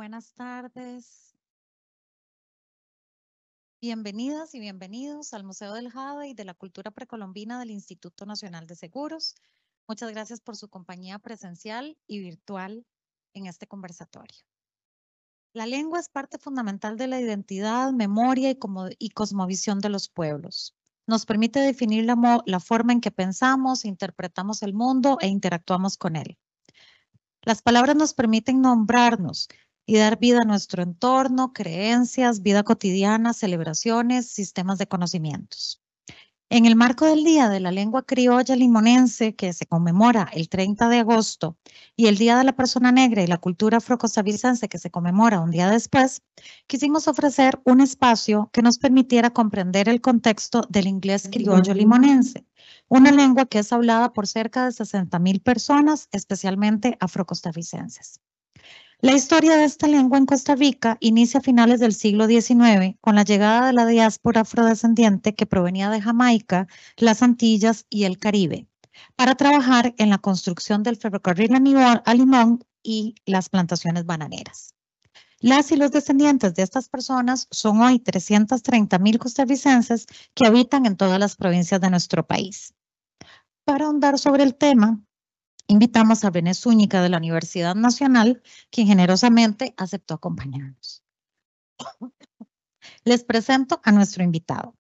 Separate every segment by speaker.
Speaker 1: Buenas tardes. Bienvenidas y bienvenidos al Museo del Jade y de la Cultura Precolombina del Instituto Nacional de Seguros. Muchas gracias por su compañía presencial y virtual en este conversatorio. La lengua es parte fundamental de la identidad, memoria y cosmovisión de los pueblos. Nos permite definir la forma en que pensamos, interpretamos el mundo e interactuamos con él. Las palabras nos permiten nombrarnos y dar vida a nuestro entorno, creencias, vida cotidiana, celebraciones, sistemas de conocimientos. En el marco del Día de la Lengua Criolla Limonense, que se conmemora el 30 de agosto, y el Día de la Persona Negra y la Cultura Afrocostarricense, que se conmemora un día después, quisimos ofrecer un espacio que nos permitiera comprender el contexto del inglés criollo limonense, una lengua que es hablada por cerca de 60,000 personas, especialmente afrocostarricenses. La historia de esta lengua en Costa Rica inicia a finales del siglo XIX con la llegada de la diáspora afrodescendiente que provenía de Jamaica, las Antillas y el Caribe, para trabajar en la construcción del ferrocarril a Limón y las plantaciones bananeras. Las y los descendientes de estas personas son hoy 330,000 costarricenses que habitan en todas las provincias de nuestro país. Para ahondar sobre el tema, invitamos a René Zúñiga de la Universidad Nacional, quien generosamente aceptó acompañarnos. Les presento a nuestro invitado.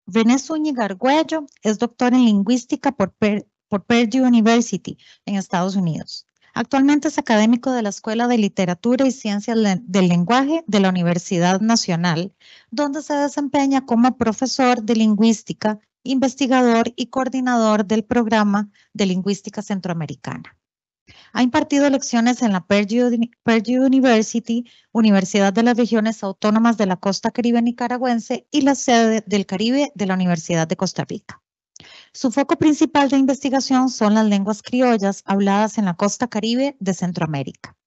Speaker 1: René Zúñiga Argüello es doctor en lingüística por Purdue University en Estados Unidos. Actualmente es académico de la Escuela de Literatura y Ciencias del Lenguaje de la Universidad Nacional, donde se desempeña como profesor de lingüística, investigador y coordinador del programa de lingüística centroamericana. Ha impartido lecciones en la Purdue University, Universidad de las Regiones Autónomas de la Costa Caribe Nicaragüense y la sede del Caribe de la Universidad de Costa Rica. Su foco principal de investigación son las lenguas criollas habladas en la costa caribe de Centroamérica.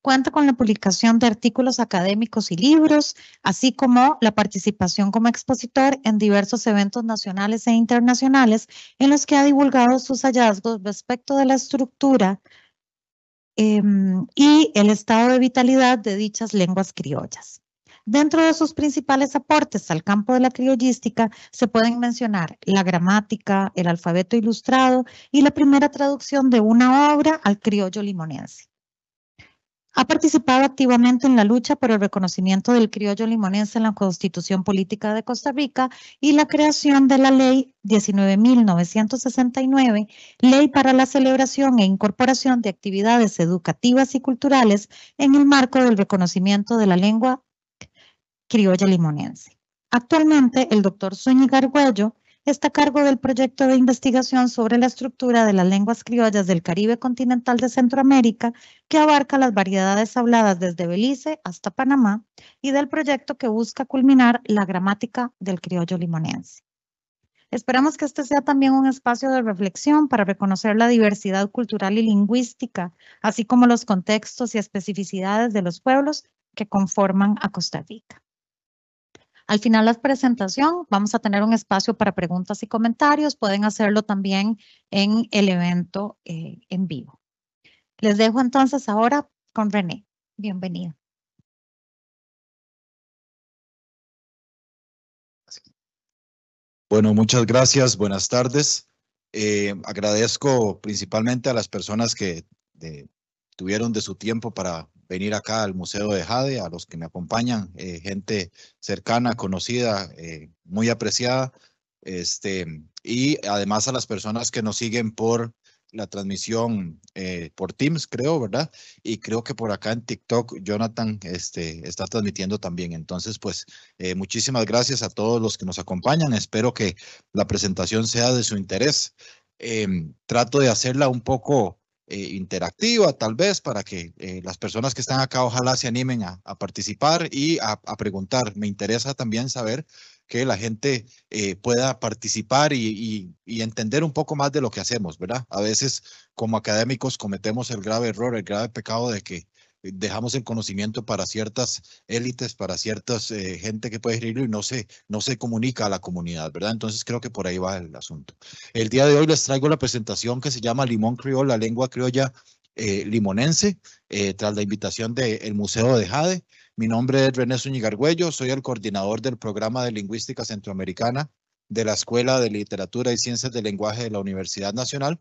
Speaker 1: Cuenta con la publicación de artículos académicos y libros, así como la participación como expositor en diversos eventos nacionales e internacionales en los que ha divulgado sus hallazgos respecto de la estructura y el estado de vitalidad de dichas lenguas criollas. Dentro de sus principales aportes al campo de la criollística se pueden mencionar la gramática, el alfabeto ilustrado y la primera traducción de una obra al criollo limonense. Ha participado activamente en la lucha por el reconocimiento del criollo limonense en la Constitución Política de Costa Rica y la creación de la Ley 19.969, Ley para la Celebración e Incorporación de Actividades Educativas y Culturales en el marco del reconocimiento de la lengua criolla limonense. Actualmente, el doctor Zúñiga Argüello está a cargo del proyecto de investigación sobre la estructura de las lenguas criollas del Caribe continental de Centroamérica, que abarca las variedades habladas desde Belice hasta Panamá, y del proyecto que busca culminar la gramática del criollo limonense. Esperamos que este sea también un espacio de reflexión para reconocer la diversidad cultural y lingüística, así como los contextos y especificidades de los pueblos que conforman a Costa Rica. Al final de la presentación vamos a tener un espacio para preguntas y comentarios. Pueden hacerlo también en el evento en vivo. Les dejo entonces ahora con René. Bienvenido.
Speaker 2: Bueno, muchas gracias. Buenas tardes. Agradezco principalmente a las personas que tuvieron de su tiempo para venir acá al Museo de Jade, a los que me acompañan, gente cercana, conocida, muy apreciada, y además a las personas que nos siguen por la transmisión por Teams, creo, ¿verdad? Y creo que por acá en TikTok Jonathan está transmitiendo también. Entonces, pues, muchísimas gracias a todos los que nos acompañan. Espero que la presentación sea de su interés. Trato de hacerla un poco interactiva, tal vez, para que las personas que están acá ojalá se animen a participar y a preguntar. Me interesa también saber que la gente pueda participar y entender un poco más de lo que hacemos, ¿verdad? A veces como académicos cometemos el grave error, el grave pecado de que dejamos el conocimiento para ciertas élites, para ciertas gente que puede escribirlo y no se comunica a la comunidad, ¿verdad? Entonces creo que por ahí va el asunto. El día de hoy les traigo la presentación que se llama Limón Criol, la lengua criolla limonense, tras la invitación del Museo de Jade. Mi nombre es René Zúñiga Argüello, soy el coordinador del programa de Lingüística Centroamericana de la Escuela de Literatura y Ciencias del Lenguaje de la Universidad Nacional.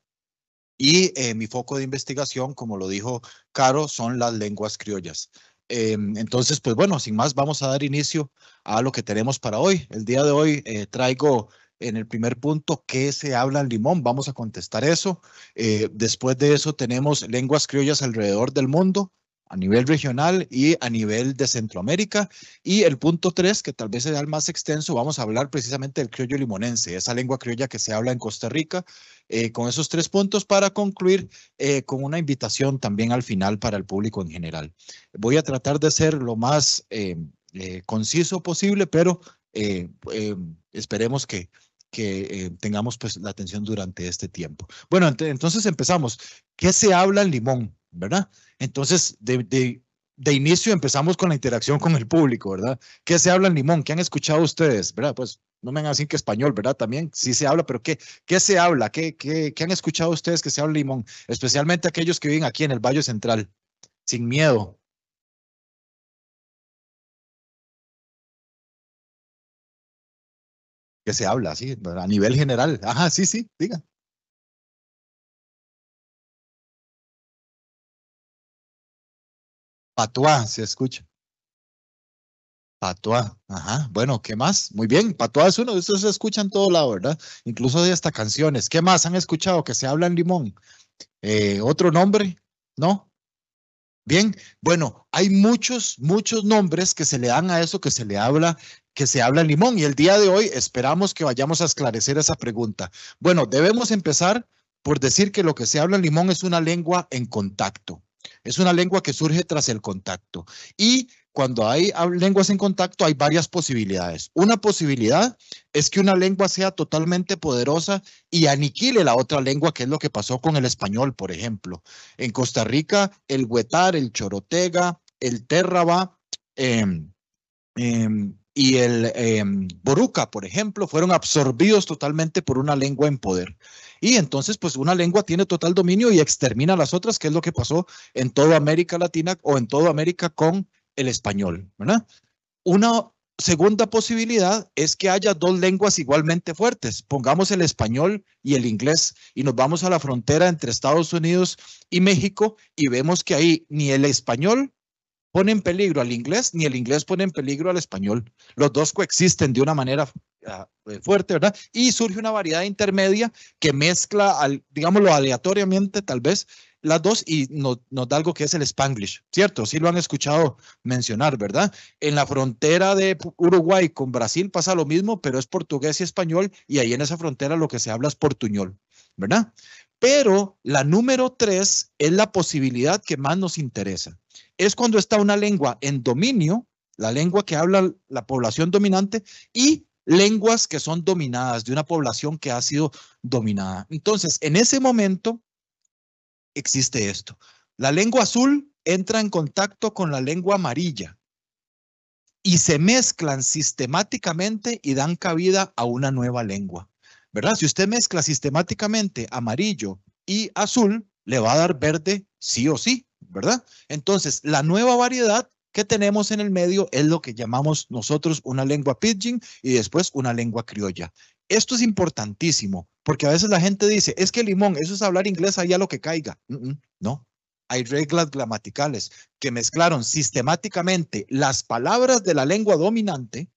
Speaker 2: Y mi foco de investigación, como lo dijo Caro, son las lenguas criollas. Entonces, pues bueno, sin más, vamos a dar inicio a lo que tenemos para hoy. El día de hoy traigo en el primer punto qué se habla en Limón. Vamos a contestar eso. Después de eso tenemos lenguas criollas alrededor del mundo, a nivel regional y a nivel de Centroamérica. Y el punto 3, que tal vez sea el más extenso, vamos a hablar precisamente del criollo limonense, esa lengua criolla que se habla en Costa Rica. Con esos 3 puntos para concluir con una invitación también al final para el público en general. Voy a tratar de ser lo más conciso posible, pero esperemos que tengamos pues la atención durante este tiempo. Bueno, entonces empezamos. ¿Qué se habla en Limón? ¿Verdad? Entonces, de inicio empezamos con la interacción con el público, ¿verdad? ¿Qué se habla en Limón? ¿Qué han escuchado ustedes? ¿Verdad? Pues no me van a decir que español, ¿verdad? También sí se habla, pero ¿qué se habla? ¿Qué han escuchado ustedes que se habla en Limón? Especialmente aquellos que viven aquí en el Valle Central, sin miedo. ¿Qué se habla? Sí, a nivel general. Ajá, sí, sí, diga. Patuá, se escucha. Patuá, ajá. Bueno, ¿qué más? Muy bien, Patuá es uno de estos que se escucha en todo lado, ¿verdad? Incluso de hasta canciones. ¿Qué más han escuchado que se habla en Limón? ¿Otro nombre? ¿No? Bien, bueno, hay muchos nombres que se le dan a eso que se habla en Limón, y el día de hoy esperamos que vayamos a esclarecer esa pregunta. Bueno, debemos empezar por decir que lo que se habla en Limón es una lengua en contacto. Es una lengua que surge tras el contacto. Y cuando hay lenguas en contacto hay varias posibilidades. Una posibilidad es que una lengua sea totalmente poderosa y aniquile la otra lengua, que es lo que pasó con el español, por ejemplo. En Costa Rica, el huetar, el chorotega, el térraba y el boruca, por ejemplo, fueron absorbidos totalmente por una lengua en poder. Y entonces, pues una lengua tiene total dominio y extermina a las otras, que es lo que pasó en toda América Latina o en toda América con el español, ¿verdad? Una segunda posibilidad es que haya dos lenguas igualmente fuertes. Pongamos el español y el inglés y nos vamos a la frontera entre Estados Unidos y México y vemos que ahí ni el español pone en peligro al inglés ni el inglés pone en peligro al español. Los dos coexisten de una manera fuerte, ¿verdad? Y surge una variedad intermedia que mezcla, digámoslo aleatoriamente tal vez, las dos y nos da algo que es el Spanglish, ¿cierto? Sí lo han escuchado mencionar, ¿verdad? En la frontera de Uruguay con Brasil pasa lo mismo, pero es portugués y español, y ahí en esa frontera lo que se habla es portuñol, ¿verdad? Pero la número 3 es la posibilidad que más nos interesa. Es cuando está una lengua en dominio, la lengua que habla la población dominante, y lenguas que son dominadas de una población que ha sido dominada. Entonces, en ese momento existe esto. La lengua azul entra en contacto con la lengua amarilla y se mezclan sistemáticamente y dan cabida a una nueva lengua, ¿verdad? Si usted mezcla sistemáticamente amarillo y azul, le va a dar verde sí o sí, ¿verdad? Entonces, la nueva variedad que tenemos en el medio es lo que llamamos nosotros una lengua pidgin y después una lengua criolla. Esto es importantísimo porque a veces la gente dice, es que Limón, eso es hablar inglés allá lo que caiga. No, hay reglas gramaticales que mezclaron sistemáticamente las palabras de la lengua dominante,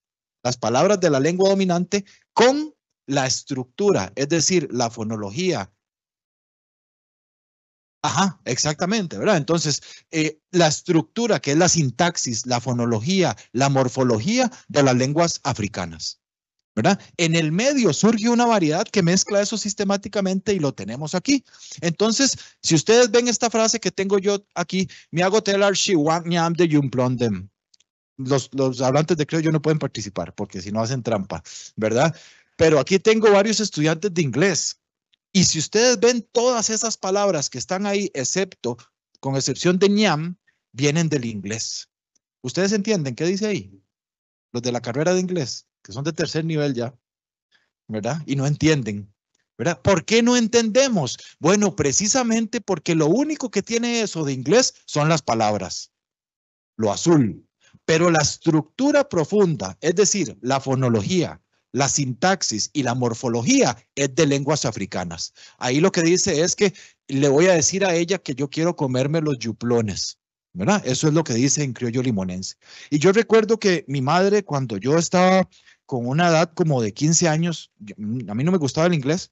Speaker 2: con la estructura, es decir, la fonología. Ajá, exactamente, ¿verdad? Entonces, la estructura, que es la sintaxis, la fonología, la morfología de las lenguas africanas, ¿verdad? En el medio surge una variedad que mezcla eso sistemáticamente y lo tenemos aquí. Entonces, si ustedes ven esta frase que tengo yo aquí, me hago telar she want ñam de yumplondem. Los hablantes de criollo no pueden participar porque si no hacen trampa, ¿verdad? Pero aquí tengo varios estudiantes de inglés. Y si ustedes ven todas esas palabras que están ahí, con excepción de ñam, vienen del inglés. ¿Ustedes entienden qué dice ahí? Los de la carrera de inglés, que son de tercer nivel ya, ¿verdad? Y no entienden. ¿verdad? ¿Por qué no entendemos? Bueno, precisamente porque lo único que tiene eso de inglés son las palabras, lo azul. Pero la estructura profunda, es decir, la fonología, la sintaxis y la morfología es de lenguas africanas. Ahí lo que dice es que le voy a decir a ella que yo quiero comerme los yuplones, ¿verdad? Eso es lo que dice en criollo limonense. Y yo recuerdo que mi madre, cuando yo estaba con una edad como de 15 años, a mí no me gustaba el inglés,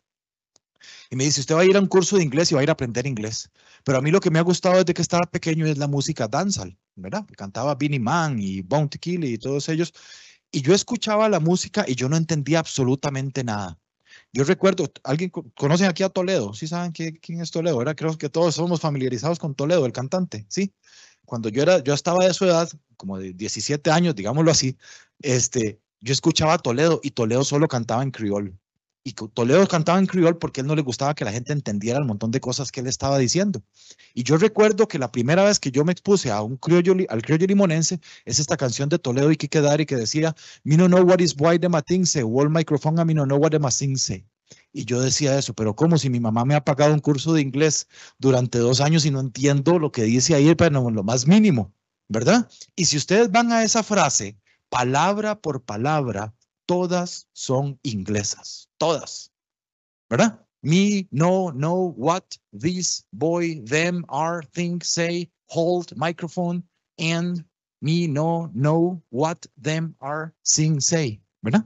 Speaker 2: y me dice, usted va a ir a un curso de inglés y va a ir a aprender inglés. Pero a mí lo que me ha gustado desde que estaba pequeño es la música dancehall, ¿verdad? Cantaba Beenie Man y Bounty Killy y todos ellos. Y yo escuchaba la música y yo no entendía absolutamente nada. Yo recuerdo, ¿alguien conocen aquí a Toledo? ¿Sí saben quién es Toledo? ¿Verdad? Creo que todos somos familiarizados con Toledo, el cantante, ¿sí? Cuando yo estaba de su edad, como de 17 años, digámoslo así, yo escuchaba a Toledo y Toledo solo cantaba en criol. Y Toledo cantaba en criol porque a él no le gustaba que la gente entendiera el montón de cosas que él estaba diciendo. Y yo recuerdo que la primera vez que yo me expuse a al criollo limonense es esta canción de Toledo y Quique Dari que decía, "Me no know what is why the matinse, wall microphone, a me no know what the masinse." Y yo decía eso, pero ¿cómo si mi mamá me ha pagado un curso de inglés durante 2 años y no entiendo lo que dice ahí, pero lo más mínimo, ¿verdad? Y si ustedes van a esa frase, palabra por palabra, todas son inglesas, todas, ¿verdad? Me, no, know, what, this, boy, them, are, think, say, hold, microphone, and me, no, know, what, them, are, sing, say, ¿verdad?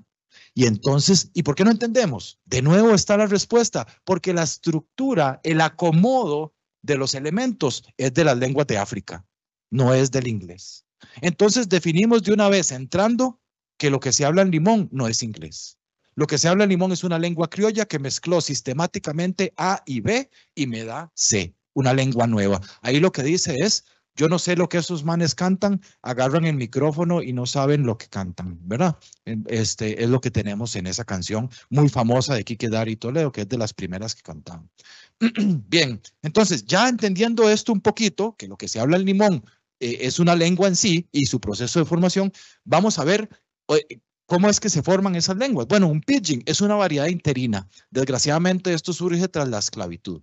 Speaker 2: Y entonces, ¿y por qué no entendemos? De nuevo está la respuesta, porque la estructura, el acomodo de los elementos es de las lenguas de África, no es del inglés. Entonces definimos de una vez entrando que lo que se habla en Limón no es inglés. Lo que se habla en Limón es una lengua criolla que mezcló sistemáticamente A y B y me da C, una lengua nueva. Ahí lo que dice es, yo no sé lo que esos manes cantan, agarran el micrófono y no saben lo que cantan, ¿verdad? Es lo que tenemos en esa canción muy famosa de Quique Dari y Toledo, que es de las primeras que cantaban. Bien, entonces ya entendiendo esto un poquito, que lo que se habla en Limón es una lengua en sí y su proceso de formación, vamos a ver ¿cómo es que se forman esas lenguas? Bueno, un pidgin es una variedad interina. Desgraciadamente esto surge tras la esclavitud.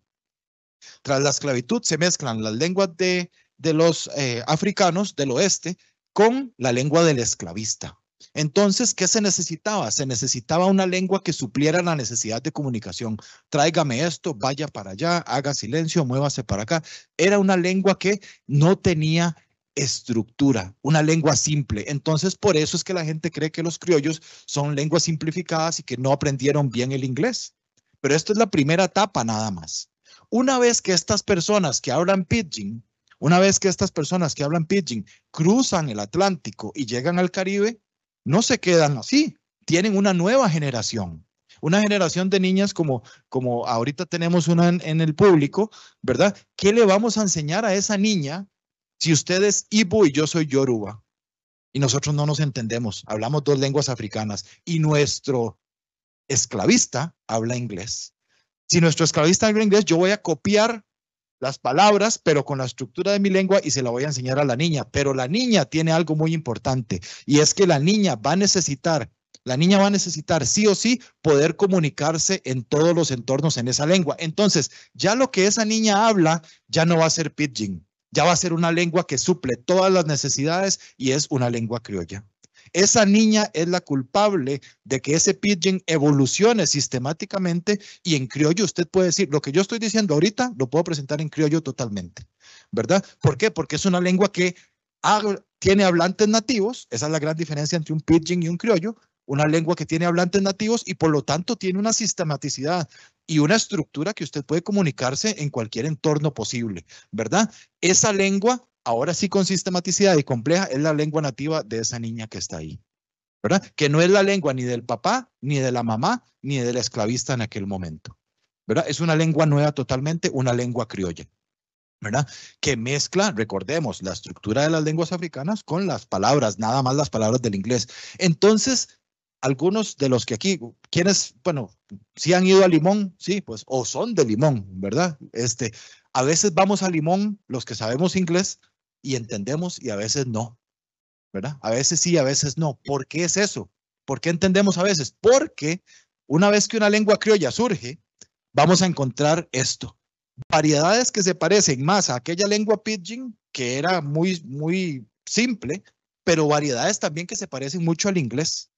Speaker 2: Tras la esclavitud se mezclan las lenguas de los africanos del oeste con la lengua del esclavista. Entonces, ¿qué se necesitaba? Se necesitaba una lengua que supliera la necesidad de comunicación. Tráigame esto, vaya para allá, haga silencio, muévase para acá. Era una lengua que no tenía estructura, una lengua simple. Entonces, por eso es que la gente cree que los criollos son lenguas simplificadas y que no aprendieron bien el inglés. Pero esto es la primera etapa nada más. Una vez que estas personas que hablan pidgin, cruzan el Atlántico y llegan al Caribe, no se quedan así, tienen una nueva generación. Una generación de niñas como ahorita tenemos una en el público, ¿verdad? ¿Qué le vamos a enseñar a esa niña si usted es Ibo y yo soy Yoruba? Y nosotros no nos entendemos, hablamos 2 lenguas africanas y nuestro esclavista habla inglés. Si nuestro esclavista habla inglés, yo voy a copiar las palabras, pero con la estructura de mi lengua y se la voy a enseñar a la niña. Pero la niña tiene algo muy importante y es que la niña va a necesitar sí o sí poder comunicarse en todos los entornos en esa lengua. Entonces, ya lo que esa niña habla ya no va a ser pidgin, ya va a ser una lengua que suple todas las necesidades y es una lengua criolla. Esa niña es la culpable de que ese pidgin evolucione sistemáticamente y en criollo usted puede decir, lo que yo estoy diciendo ahorita lo puedo presentar en criollo totalmente, ¿verdad? ¿Por qué? Porque es una lengua que tiene hablantes nativos, esa es la gran diferencia entre un pidgin y un criollo, una lengua que tiene hablantes nativos y por lo tanto tiene una sistematicidad y una estructura que usted puede comunicarse en cualquier entorno posible, ¿verdad? Esa lengua ahora sí con sistematicidad y compleja, es la lengua nativa de esa niña que está ahí, ¿verdad? Que no es la lengua ni del papá, ni de la mamá, ni del esclavista en aquel momento, ¿verdad? Es una lengua nueva totalmente, una lengua criolla, ¿verdad? Que mezcla, recordemos, la estructura de las lenguas africanas con las palabras, nada más las palabras del inglés. Entonces, algunos de los que aquí, quienes, bueno, sí han ido a Limón, sí, pues, o son de Limón, ¿verdad? A veces vamos a Limón, los que sabemos inglés, y entendemos y a veces no, ¿verdad? A veces sí, a veces no. ¿Por qué es eso? ¿Por qué entendemos a veces? Porque una vez que una lengua criolla surge, vamos a encontrar esto. Variedades que se parecen más a aquella lengua pidgin, que era muy simple, pero variedades también que se parecen mucho al inglés,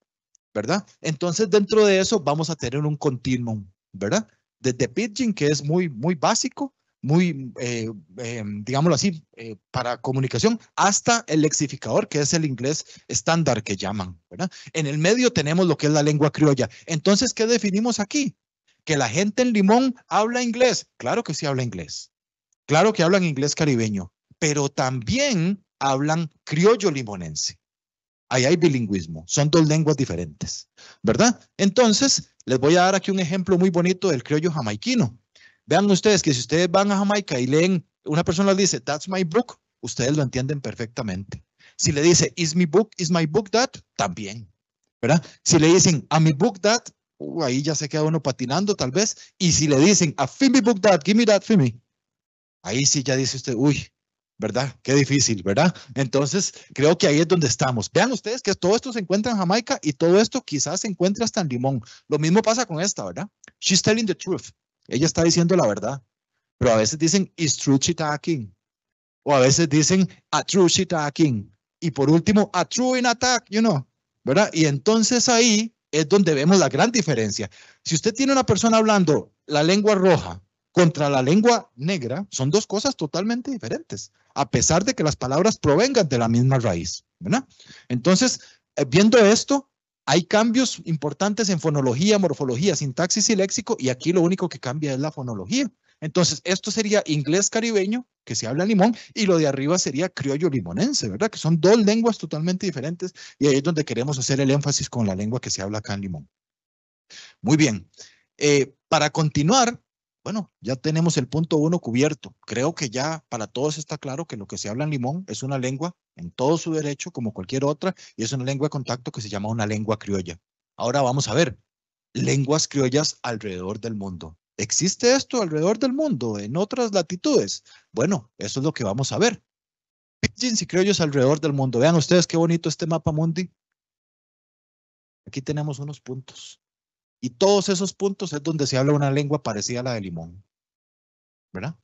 Speaker 2: ¿verdad? Entonces, dentro de eso vamos a tener un continuum, ¿verdad? Desde pidgin, que es muy básico, digámoslo así, para comunicación, hasta el lexificador, que es el inglés estándar que llaman, ¿verdad? En el medio tenemos lo que es la lengua criolla. Entonces, ¿qué definimos aquí? Que la gente en Limón habla inglés. Claro que sí habla inglés. Claro que hablan inglés caribeño, pero también hablan criollo limonense. Ahí hay bilingüismo, son dos lenguas diferentes, ¿verdad? Entonces, les voy a dar aquí un ejemplo muy bonito del criollo jamaiquino. Vean ustedes que si ustedes van a Jamaica y leen, una persona les dice, that's my book, ustedes lo entienden perfectamente. Si le dice, is my book that? También, ¿verdad? Si le dicen, a mi book that, ahí ya se queda uno patinando tal vez. Y si le dicen, a Fimi book that, give me that Fimi, ahí sí ya dice usted, uy, ¿verdad? Qué difícil, ¿verdad? Entonces, creo que ahí es donde estamos. Vean ustedes que todo esto se encuentra en Jamaica y todo esto quizás se encuentra hasta en Limón. Lo mismo pasa con esta, ¿verdad? She's telling the truth. Ella está diciendo la verdad. Pero a veces dicen, is true she talking. O a veces dicen, a true she talking. Y por último, a true in attack, you know, ¿verdad? Y entonces ahí es donde vemos la gran diferencia. Si usted tiene una persona hablando la lengua roja contra la lengua negra, son dos cosas totalmente diferentes, a pesar de que las palabras provengan de la misma raíz, ¿verdad? Entonces, viendo esto, hay cambios importantes en fonología, morfología, sintaxis y léxico, y aquí lo único que cambia es la fonología. Entonces, esto sería inglés caribeño, que se habla en Limón, y lo de arriba sería criollo limonense, ¿verdad? Que son dos lenguas totalmente diferentes, y ahí es donde queremos hacer el énfasis con la lengua que se habla acá en Limón. Muy bien. Para continuar, bueno, ya tenemos el punto 1 cubierto. Creo que ya para todos está claro que lo que se habla en Limón es una lengua en todo su derecho, como cualquier otra, y es una lengua de contacto que se llama una lengua criolla. Ahora vamos a ver lenguas criollas alrededor del mundo. ¿Existe esto alrededor del mundo, en otras latitudes? Bueno, eso es lo que vamos a ver. Pidgins y criollos alrededor del mundo. Vean ustedes qué bonito este mapa mundi. Aquí tenemos unos puntos. Y todos esos puntos es donde se habla una lengua parecida a la de Limón, ¿verdad?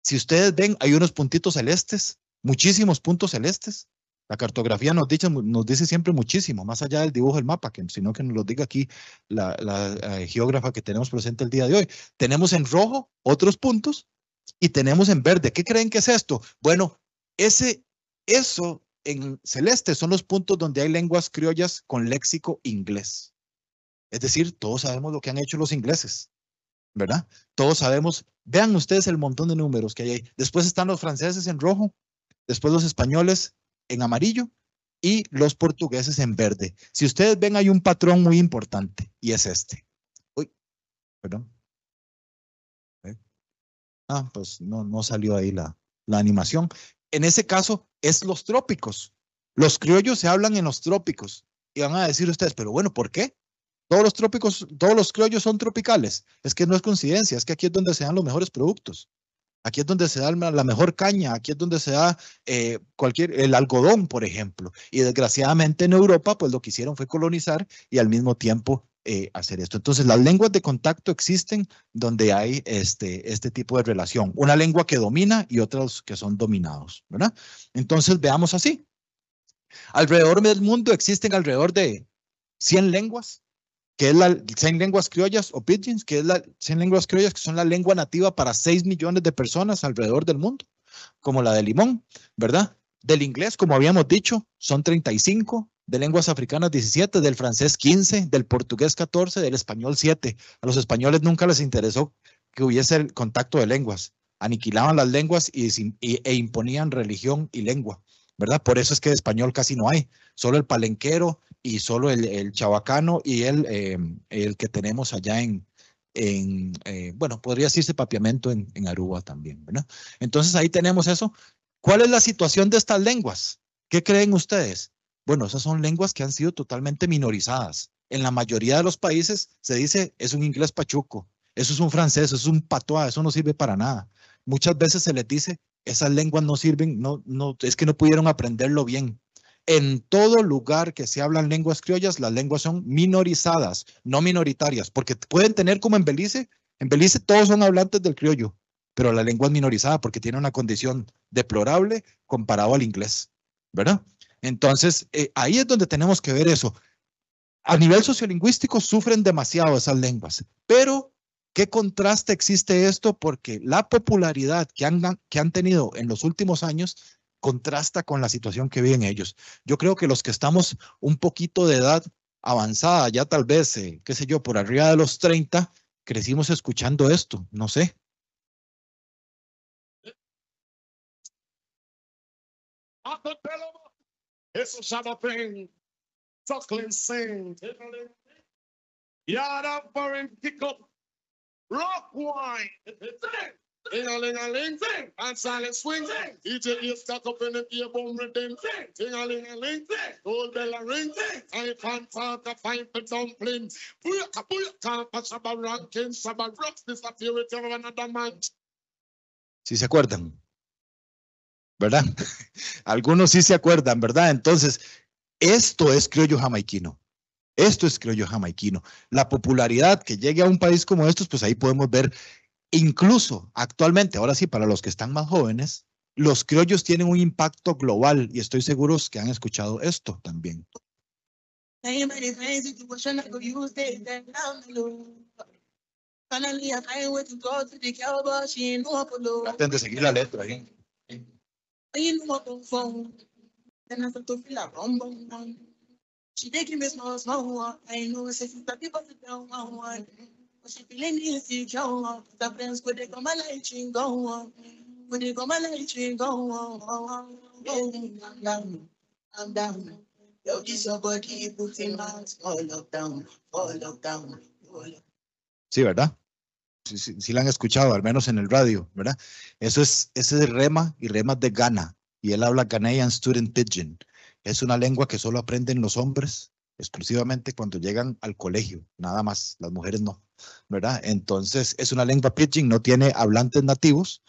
Speaker 2: Si ustedes ven, hay unos puntitos celestes, muchísimos puntos celestes. La cartografía nos dice siempre muchísimo, más allá del dibujo del mapa, sino que nos lo diga aquí la geógrafa que tenemos presente el día de hoy. Tenemos en rojo otros puntos y tenemos en verde. ¿Qué creen que es esto? Bueno, eso en celeste son los puntos donde hay lenguas criollas con léxico inglés. Es decir, todos sabemos lo que han hecho los ingleses, ¿verdad? Todos sabemos, vean ustedes el montón de números que hay ahí. Después están los franceses en rojo, después los españoles en amarillo y los portugueses en verde. Si ustedes ven, hay un patrón muy importante y es este. Uy, perdón. Pues no salió ahí la animación. En ese caso, es los trópicos. Los criollos se hablan en los trópicos. Y van a decir ustedes, pero bueno, ¿por qué? Todos los criollos son tropicales. Es que no es coincidencia, es que aquí es donde se dan los mejores productos. Aquí es donde se da la mejor caña, aquí es donde se da el algodón, por ejemplo. Y desgraciadamente en Europa, pues lo que hicieron fue colonizar y al mismo tiempo hacer esto. Entonces, las lenguas de contacto existen donde hay este tipo de relación. Una lengua que domina y otras que son dominados, ¿verdad? Entonces, veamos así. Alrededor del mundo existen alrededor de 100 lenguas, que es la 100 lenguas criollas o pidgins, que es la 100 lenguas criollas que son la lengua nativa para 6 millones de personas alrededor del mundo, como la de Limón, ¿verdad? Del inglés, como habíamos dicho, son 35, de lenguas africanas 17, del francés 15, del portugués 14, del español 7. A los españoles nunca les interesó que hubiese el contacto de lenguas. Aniquilaban las lenguas e imponían religión y lengua, ¿verdad? Por eso es que de español casi no hay, solo el palenquero y solo el chabacano y el que tenemos allá bueno, podría decirse papiamento en Aruba también, ¿verdad? Entonces ahí tenemos eso. ¿Cuál es la situación de estas lenguas? ¿Qué creen ustedes? Bueno, esas son lenguas que han sido totalmente minorizadas. En la mayoría de los países se dice es un inglés pachuco, eso es un francés, eso es un patois, eso no sirve para nada. Muchas veces se les dice esas lenguas no sirven, es que no pudieron aprenderlo bien. En todo lugar que se hablan lenguas criollas, las lenguas son minorizadas, no minoritarias, porque pueden tener como en Belice En Belice todos son hablantes del criollo, pero la lengua es minorizada porque tiene una condición deplorable comparado al inglés, ¿verdad? Entonces, ahí es donde tenemos que ver eso. A nivel sociolingüístico sufren demasiado esas lenguas, pero ¿qué contraste existe esto? Porque la popularidad que han tenido en los últimos años contrasta con la situación que viven ellos. Yo creo que los que estamos un poquito de edad avanzada, ya tal vez, qué sé yo, por arriba de los 30, crecimos escuchando esto, no sé.
Speaker 3: Eso Suckling sing. Yard up foreign kick up. Rock wine. Ting-a-ling-a-ling. And silent swing. DJ is stuck up in the ear bone rhythm. Ting-a-ling-a-ling. Old bell a ring. I can't talk a fight for dumpling. Booyaka, Shabba ranking. Shabba rocks disappear with another man.
Speaker 2: ¿Sí se acuerdan? ¿Verdad? Algunos sí se acuerdan, ¿verdad? Entonces, esto es criollo jamaiquino. Esto es criollo jamaiquino. La popularidad que llegue a un país como estos, pues ahí podemos ver, incluso actualmente, ahora sí, para los que están más jóvenes, los criollos tienen un impacto global y estoy seguro que han escuchado esto también. Traten de seguir la letra ahí.
Speaker 4: Then I start to feel like bum. She taking me small. I know she's the people sit down one. But she feeling insecure. The friends could they come and let you go. Could they come and let you go? I'm down. Yo, this your body putting marks all up down.
Speaker 2: Sí, ¿verdad? Sí la han escuchado, al menos en el radio, ¿verdad? Ese es Rema y Remas de Ghana. Y él habla Ghanaian Student Pidgin. Es una lengua que solo aprenden los hombres exclusivamente cuando llegan al colegio, nada más, las mujeres no, ¿verdad? Entonces es una lengua Pidgin, no tiene hablantes nativos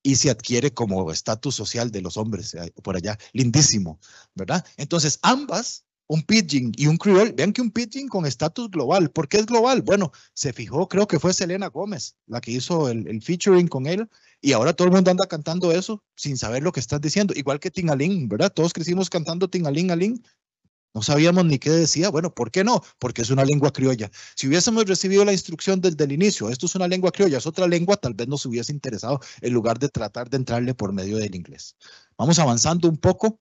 Speaker 2: y se adquiere como estatus social de los hombres por allá, lindísimo, ¿verdad? Entonces ambas, un Pidgin y un Creole, vean que un Pidgin con estatus global. ¿Por qué es global? Bueno, se fijó, creo que fue Selena Gómez la que hizo el featuring con él. Y ahora todo el mundo anda cantando eso sin saber lo que estás diciendo. Igual que Ting-a-ling, ¿verdad? Todos crecimos cantando Ting-a-ling-a-ling. No sabíamos ni qué decía. Bueno, ¿por qué no? Porque es una lengua criolla. Si hubiésemos recibido la instrucción desde el inicio, esto es una lengua criolla, es otra lengua, tal vez nos hubiese interesado en lugar de tratar de entrarle por medio del inglés. Vamos avanzando un poco.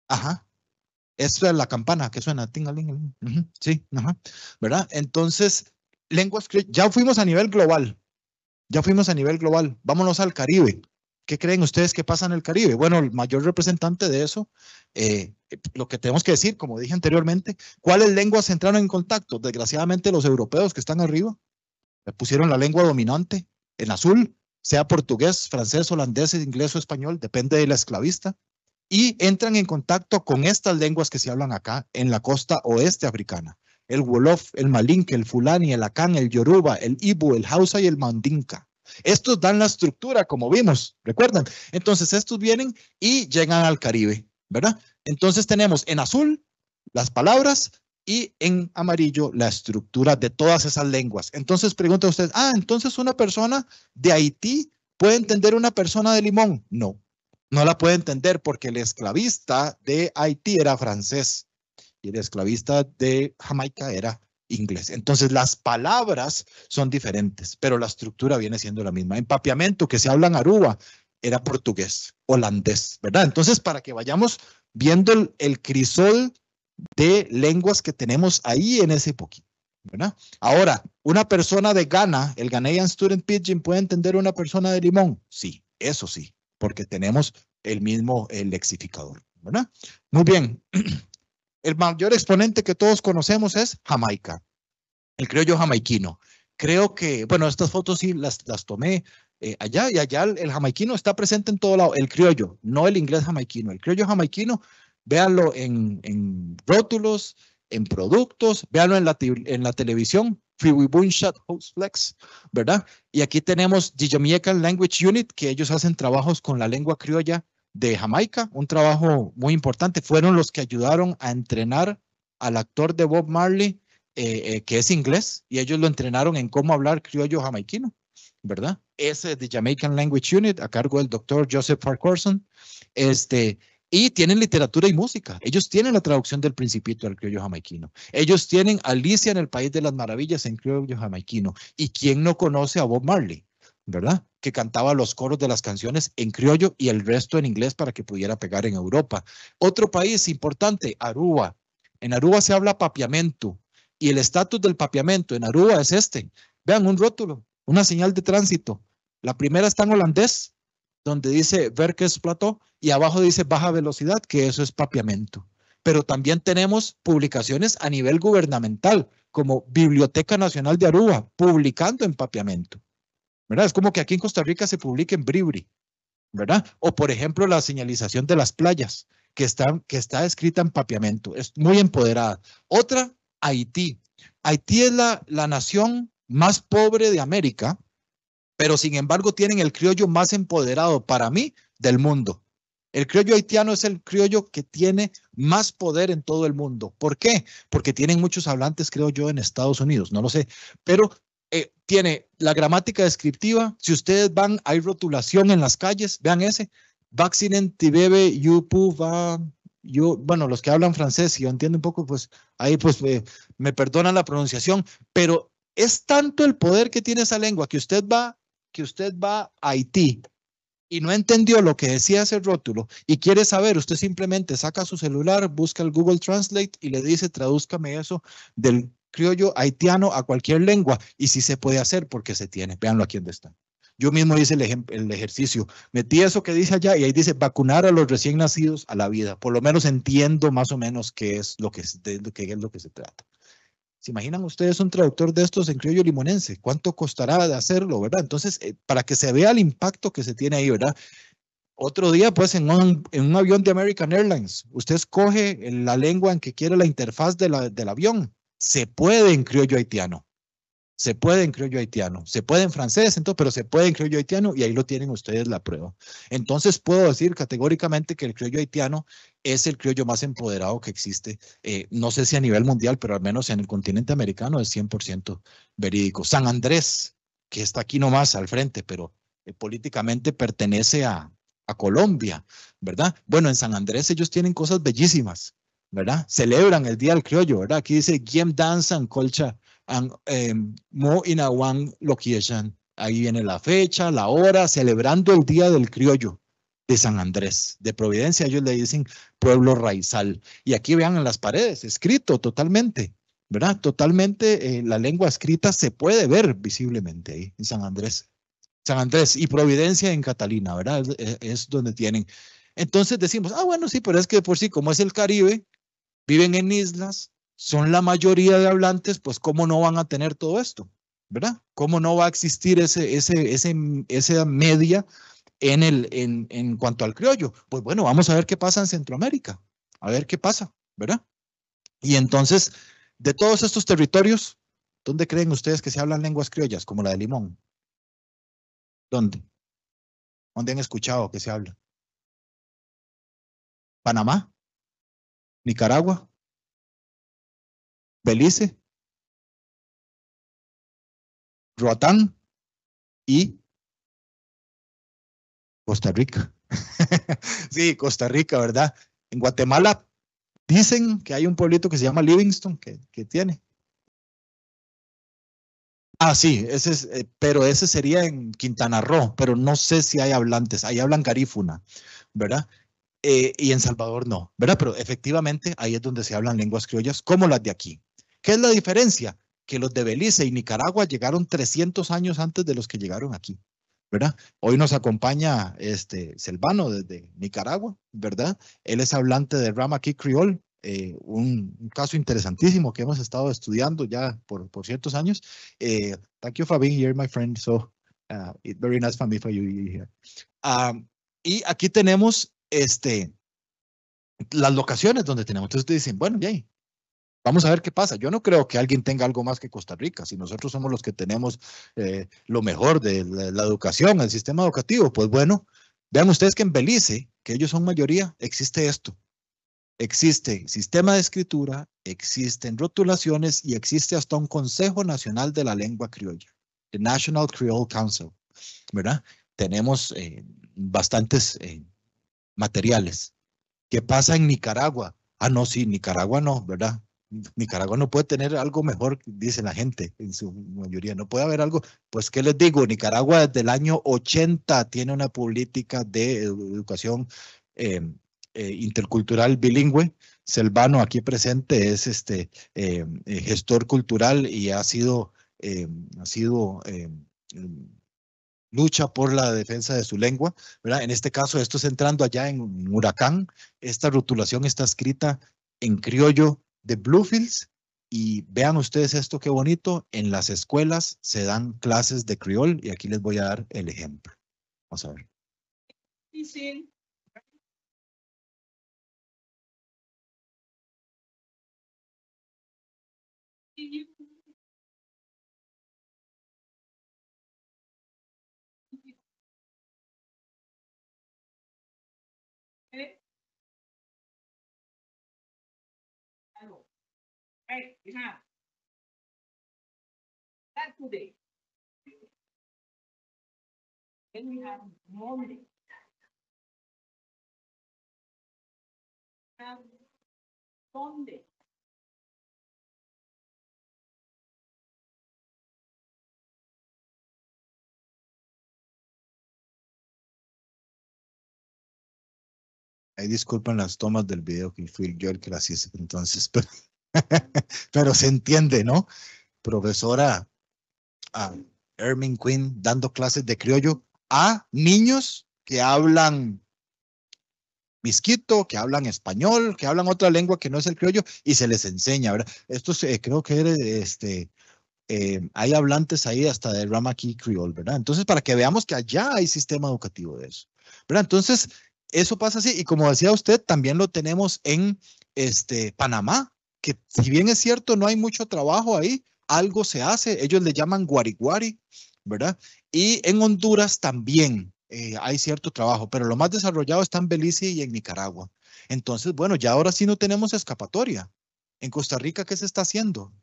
Speaker 2: Ajá. Esto es la campana que suena. Ting-a-ling. Sí, ajá. ¿Verdad? Entonces, lenguas criollas. Ya fuimos a nivel global. Vámonos al Caribe. ¿Qué creen ustedes que pasa en el Caribe? Bueno, el mayor representante de eso, lo que tenemos que decir, como dije anteriormente, ¿cuáles lenguas entraron en contacto? Desgraciadamente los europeos que están arriba le pusieron la lengua dominante en azul, sea portugués, francés, holandés, inglés o español, depende de la esclavista, y entran en contacto con estas lenguas que se hablan acá en la costa oeste africana. El Wolof, el Malinke, el Fulani, el Akan, el Yoruba, el Ibu, el Hausa y el Mandinka. Estos dan la estructura, como vimos, ¿recuerdan? Entonces, estos vienen y llegan al Caribe, ¿verdad? Entonces, tenemos en azul las palabras y en amarillo la estructura de todas esas lenguas. Entonces, pregunta usted, entonces una persona de Haití puede entender una persona de Limón. No, no la puede entender porque el esclavista de Haití era francés. Y el esclavista de Jamaica era inglés. Entonces las palabras son diferentes, pero la estructura viene siendo la misma. En Papiamento, que se habla en Aruba, era portugués, holandés, ¿verdad? Entonces, para que vayamos viendo el crisol de lenguas que tenemos ahí en ese poquito, ¿verdad? Ahora, una persona de Ghana, el Ghanaian Student Pidgin, ¿puede entender una persona de Limón? Sí, eso sí, porque tenemos el mismo lexificador, ¿verdad? Muy bien. El mayor exponente que todos conocemos es Jamaica, el criollo jamaiquino. Creo que, bueno, estas fotos sí las tomé allá y allá el jamaiquino está presente en todo lado. El criollo, no el inglés jamaiquino. El criollo jamaiquino, véanlo en rótulos, en productos, véanlo en la televisión. Shot Host Flex, ¿verdad? Y aquí tenemos The Jamaican Language Unit, que ellos hacen trabajos con la lengua criolla de Jamaica, un trabajo muy importante. Fueron los que ayudaron a entrenar al actor de Bob Marley que es inglés, y ellos lo entrenaron en cómo hablar criollo jamaiquino, ¿verdad? Es The Jamaican Language Unit, a cargo del doctor Joseph Farquharson. Y tienen literatura y música. Ellos tienen la traducción del Principito al criollo jamaiquino. Ellos tienen Alicia en el País de las Maravillas en criollo jamaiquino. ¿Y quién no conoce a Bob Marley, verdad? Que cantaba los coros de las canciones en criollo y el resto en inglés para que pudiera pegar en Europa. Otro país importante, Aruba. En Aruba se habla papiamento y el estatus del papiamento en Aruba es este. Vean un rótulo, una señal de tránsito. La primera está en holandés, donde dice Verkes Plateau, y abajo dice baja velocidad, que eso es papiamento. Pero también tenemos publicaciones a nivel gubernamental, como Biblioteca Nacional de Aruba, publicando en papiamento, ¿verdad? Es como que aquí en Costa Rica se publique en bribri, ¿verdad? O por ejemplo la señalización de las playas, que está escrita en papiamento, es muy empoderada. Otra, Haití. Haití es la nación más pobre de América, pero sin embargo tienen el criollo más empoderado para mí del mundo. El criollo haitiano es el criollo que tiene más poder en todo el mundo. ¿Por qué? Porque tienen muchos hablantes, creo yo, en Estados Unidos, no lo sé, pero tiene la gramática descriptiva. Si ustedes van, hay rotulación en las calles, vean ese, vaccinen tibebe, yupu, va, yo, bueno, los que hablan francés, si yo entiendo un poco, pues ahí pues me perdonan la pronunciación, pero es tanto el poder que tiene esa lengua que usted va a Haití y no entendió lo que decía ese rótulo y quiere saber, usted simplemente saca su celular, busca el Google Translate y le dice, tradúzcame eso del criollo haitiano a cualquier lengua, y sí se puede hacer porque se tiene. Véanlo aquí donde está. Yo mismo hice el ejercicio, metí eso que dice allá y ahí dice vacunar a los recién nacidos a la vida. Por lo menos entiendo más o menos qué es lo que se trata. ¿Se imaginan ustedes un traductor de estos en criollo limonense? ¿Cuánto costará de hacerlo, verdad? Entonces, para que se vea el impacto que se tiene ahí, ¿verdad? Otro día, pues, en un avión de American Airlines, usted escoge la lengua en que quiere la interfaz del avión. Se puede en criollo haitiano. Se puede en criollo haitiano. Se puede en francés, entonces, pero se puede en criollo haitiano y ahí lo tienen ustedes la prueba. Entonces, puedo decir categóricamente que el criollo haitiano es el criollo más empoderado que existe. No sé si a nivel mundial, pero al menos en el continente americano es 100% verídico. San Andrés, que está aquí nomás al frente, pero políticamente pertenece a Colombia, ¿verdad? Bueno, en San Andrés ellos tienen cosas bellísimas, ¿verdad? Celebran el Día del Criollo, ¿verdad? Aquí dice Giem Danza Colcha Mo Inawan Lokieshan. Ahí viene la fecha, la hora, celebrando el Día del Criollo de San Andrés, de Providencia. Ellos le dicen pueblo raizal. Y aquí vean en las paredes, escrito totalmente, ¿verdad? Totalmente la lengua escrita se puede ver visiblemente ahí en San Andrés. San Andrés y Providencia en Catalina, ¿verdad? Es donde tienen. Entonces decimos, bueno, sí, pero es que por sí, como es el Caribe, viven en islas, son la mayoría de hablantes, pues ¿cómo no van a tener todo esto? ¿Verdad? ¿Cómo no va a existir esa media en cuanto al criollo? Pues bueno, vamos a ver qué pasa en Centroamérica, a ver qué pasa, ¿verdad? Y entonces, de todos estos territorios, ¿dónde creen ustedes que se hablan lenguas criollas, como la de Limón? ¿Dónde? ¿Dónde han escuchado que se habla? ¿Panamá? ¿Nicaragua? ¿Belice? ¿Roatán? ¿Y Costa Rica? Sí, Costa Rica, ¿verdad? En Guatemala dicen que hay un pueblito que se llama Livingston que tiene. Sí, pero ese sería en Quintana Roo, pero no sé si hay hablantes, ahí hablan garífuna, ¿verdad? Y en Salvador no, ¿verdad? Pero efectivamente ahí es donde se hablan lenguas criollas como las de aquí. ¿Qué es la diferencia? Que los de Belice y Nicaragua llegaron 300 años antes de los que llegaron aquí, ¿verdad? Hoy nos acompaña Selvano desde Nicaragua, ¿verdad? Él es hablante de Ramaqui Creole, un caso interesantísimo que hemos estado estudiando ya por ciertos años. Thank you for being here, my friend. So, it's very nice for me for you here. Y aquí tenemos las locaciones donde tenemos. Entonces dicen, bueno, ya, vamos a ver qué pasa. Yo no creo que alguien tenga algo más que Costa Rica. Si nosotros somos los que tenemos lo mejor de la educación, el sistema educativo, pues bueno, vean ustedes que en Belice, que ellos son mayoría, existe esto. Existe sistema de escritura, existen rotulaciones y existe hasta un Consejo Nacional de la Lengua Criolla, the National Creole Council, ¿verdad? Tenemos bastantes materiales. ¿Qué pasa en Nicaragua? Ah, no, sí, Nicaragua no, ¿verdad? Nicaragua no puede tener algo mejor, dice la gente, en su mayoría. No puede haber algo. Pues, ¿qué les digo? Nicaragua desde el año 80 tiene una política de educación intercultural bilingüe. Selvano, aquí presente, es gestor cultural y ha sido lucha por la defensa de su lengua, ¿verdad? En este caso, esto es entrando allá en Huracán. Esta rotulación está escrita en criollo de Bluefields y vean ustedes esto, qué bonito. En las escuelas se dan clases de criol y aquí les voy a dar el ejemplo. Vamos a ver.
Speaker 4: Sí. Hey, you have that today. Then we have morning. Have Sunday.
Speaker 2: Ahí disculpen las tomas del video que fui yo el que las hice, entonces, pero se entiende, ¿no? Profesora Hermine Quinn dando clases de criollo a niños que hablan misquito, que hablan español, que hablan otra lengua que no es el criollo y se les enseña, ¿verdad? Esto creo que hay hablantes ahí hasta del Ramakey Creole, ¿verdad? Entonces, para que veamos que allá hay sistema educativo de eso, ¿verdad? Entonces, eso pasa así, y como decía usted, también lo tenemos en Panamá, que si bien es cierto, no hay mucho trabajo ahí, algo se hace, ellos le llaman guariguari, ¿verdad? Y en Honduras también hay cierto trabajo, pero lo más desarrollado está en Belice y en Nicaragua. Entonces, bueno, ya ahora sí no tenemos escapatoria. En Costa Rica, ¿qué se está haciendo?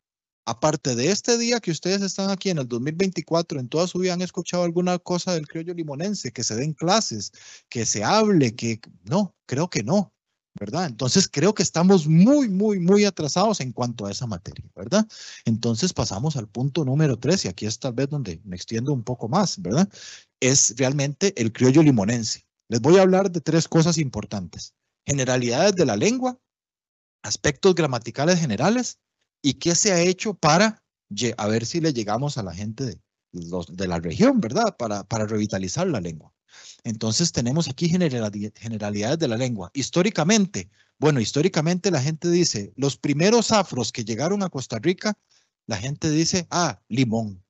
Speaker 2: Aparte de este día que ustedes están aquí en el 2024, en toda su vida han escuchado alguna cosa del criollo limonense, que se den clases, que se hable, que no, creo que no, ¿verdad? Entonces creo que estamos muy atrasados en cuanto a esa materia, ¿verdad? Entonces pasamos al punto número 3 y aquí es tal vez donde me extiendo un poco más, ¿verdad? Es realmente el criollo limonense. Les voy a hablar de 3 cosas importantes. Generalidades de la lengua, aspectos gramaticales generales, ¿y qué se ha hecho para a ver si le llegamos a la gente de la región, ¿verdad? Para revitalizar la lengua. Entonces tenemos aquí generalidades de la lengua. Históricamente, bueno, históricamente la gente dice, los primeros afros que llegaron a Costa Rica, la gente dice, limón.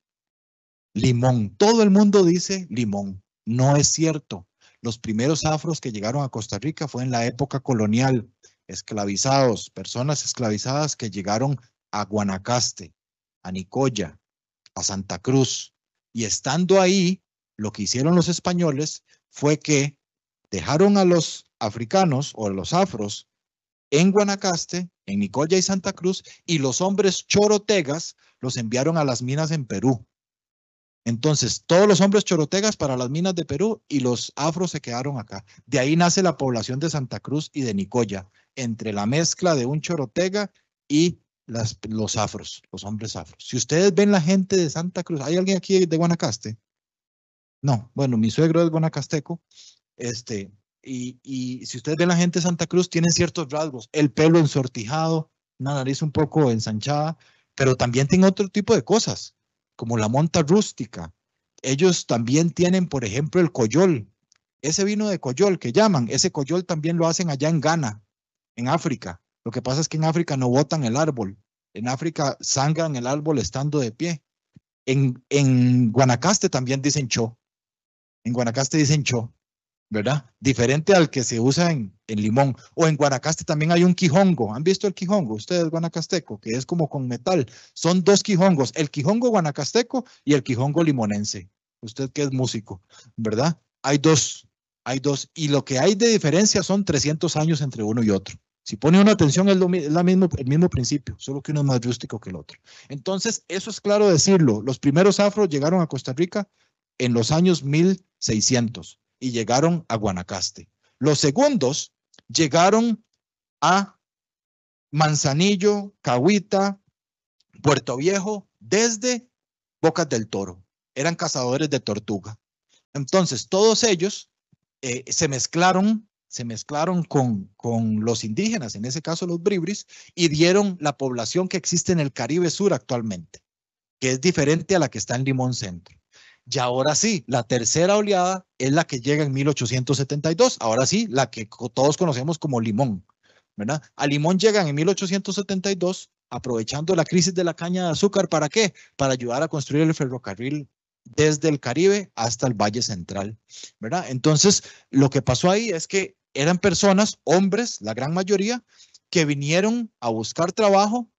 Speaker 2: Limón. Todo el mundo dice limón. No es cierto. Los primeros afros que llegaron a Costa Rica fue en la época colonial. Esclavizados, personas esclavizadas que llegaron a Guanacaste, a Nicoya, a Santa Cruz. Y estando ahí, lo que hicieron los españoles fue que dejaron a los africanos o los afros en Guanacaste, en Nicoya y Santa Cruz, y los hombres chorotegas los enviaron a las minas en Perú. Entonces, todos los hombres chorotegas para las minas de Perú y los afros se quedaron acá. De ahí nace la población de Santa Cruz y de Nicoya, entre la mezcla de un chorotega y los afros, los hombres afros. Si ustedes ven la gente de Santa Cruz, ¿hay alguien aquí de Guanacaste? No, bueno, mi suegro es guanacasteco, y si ustedes ven la gente de Santa Cruz, tienen ciertos rasgos, el pelo ensortijado, una nariz un poco ensanchada, pero también tienen otro tipo de cosas, como la monta rústica. Ellos también tienen, por ejemplo, el coyol, ese vino de coyol que llaman, ese coyol también lo hacen allá en Ghana, en África. Lo que pasa es que en África no botan el árbol. En África sangran el árbol estando de pie. En Guanacaste también dicen cho. En Guanacaste dicen cho, ¿verdad? Diferente al que se usa en Limón. O en Guanacaste también hay un quijongo. ¿Han visto el quijongo? Ustedes, guanacasteco, que es como con metal. Son 2 quijongos, el quijongo guanacasteco y el quijongo limonense. Usted que es músico, ¿verdad? Hay dos. Y lo que hay de diferencia son 300 años entre uno y otro. Si pone una atención es el mismo principio, solo que uno es más rústico que el otro. Entonces, eso es claro decirlo. Los primeros afros llegaron a Costa Rica en los años 1600 y llegaron a Guanacaste. Los segundos llegaron a Manzanillo, Cahuita, Puerto Viejo, desde Bocas del Toro. Eran cazadores de tortuga. Entonces, todos ellos se mezclaron con los indígenas, en ese caso los bribris, y dieron la población que existe en el Caribe Sur actualmente, que es diferente a la que está en Limón Centro. Y ahora sí, la tercera oleada es la que llega en 1872, ahora sí, la que todos conocemos como Limón, ¿verdad? A Limón llegan en 1872, aprovechando la crisis de la caña de azúcar, ¿para qué? Para ayudar a construir el ferrocarril desde el Caribe hasta el Valle Central, ¿verdad? Entonces, lo que pasó ahí es que eran personas, hombres, la gran mayoría, que vinieron a buscar trabajo,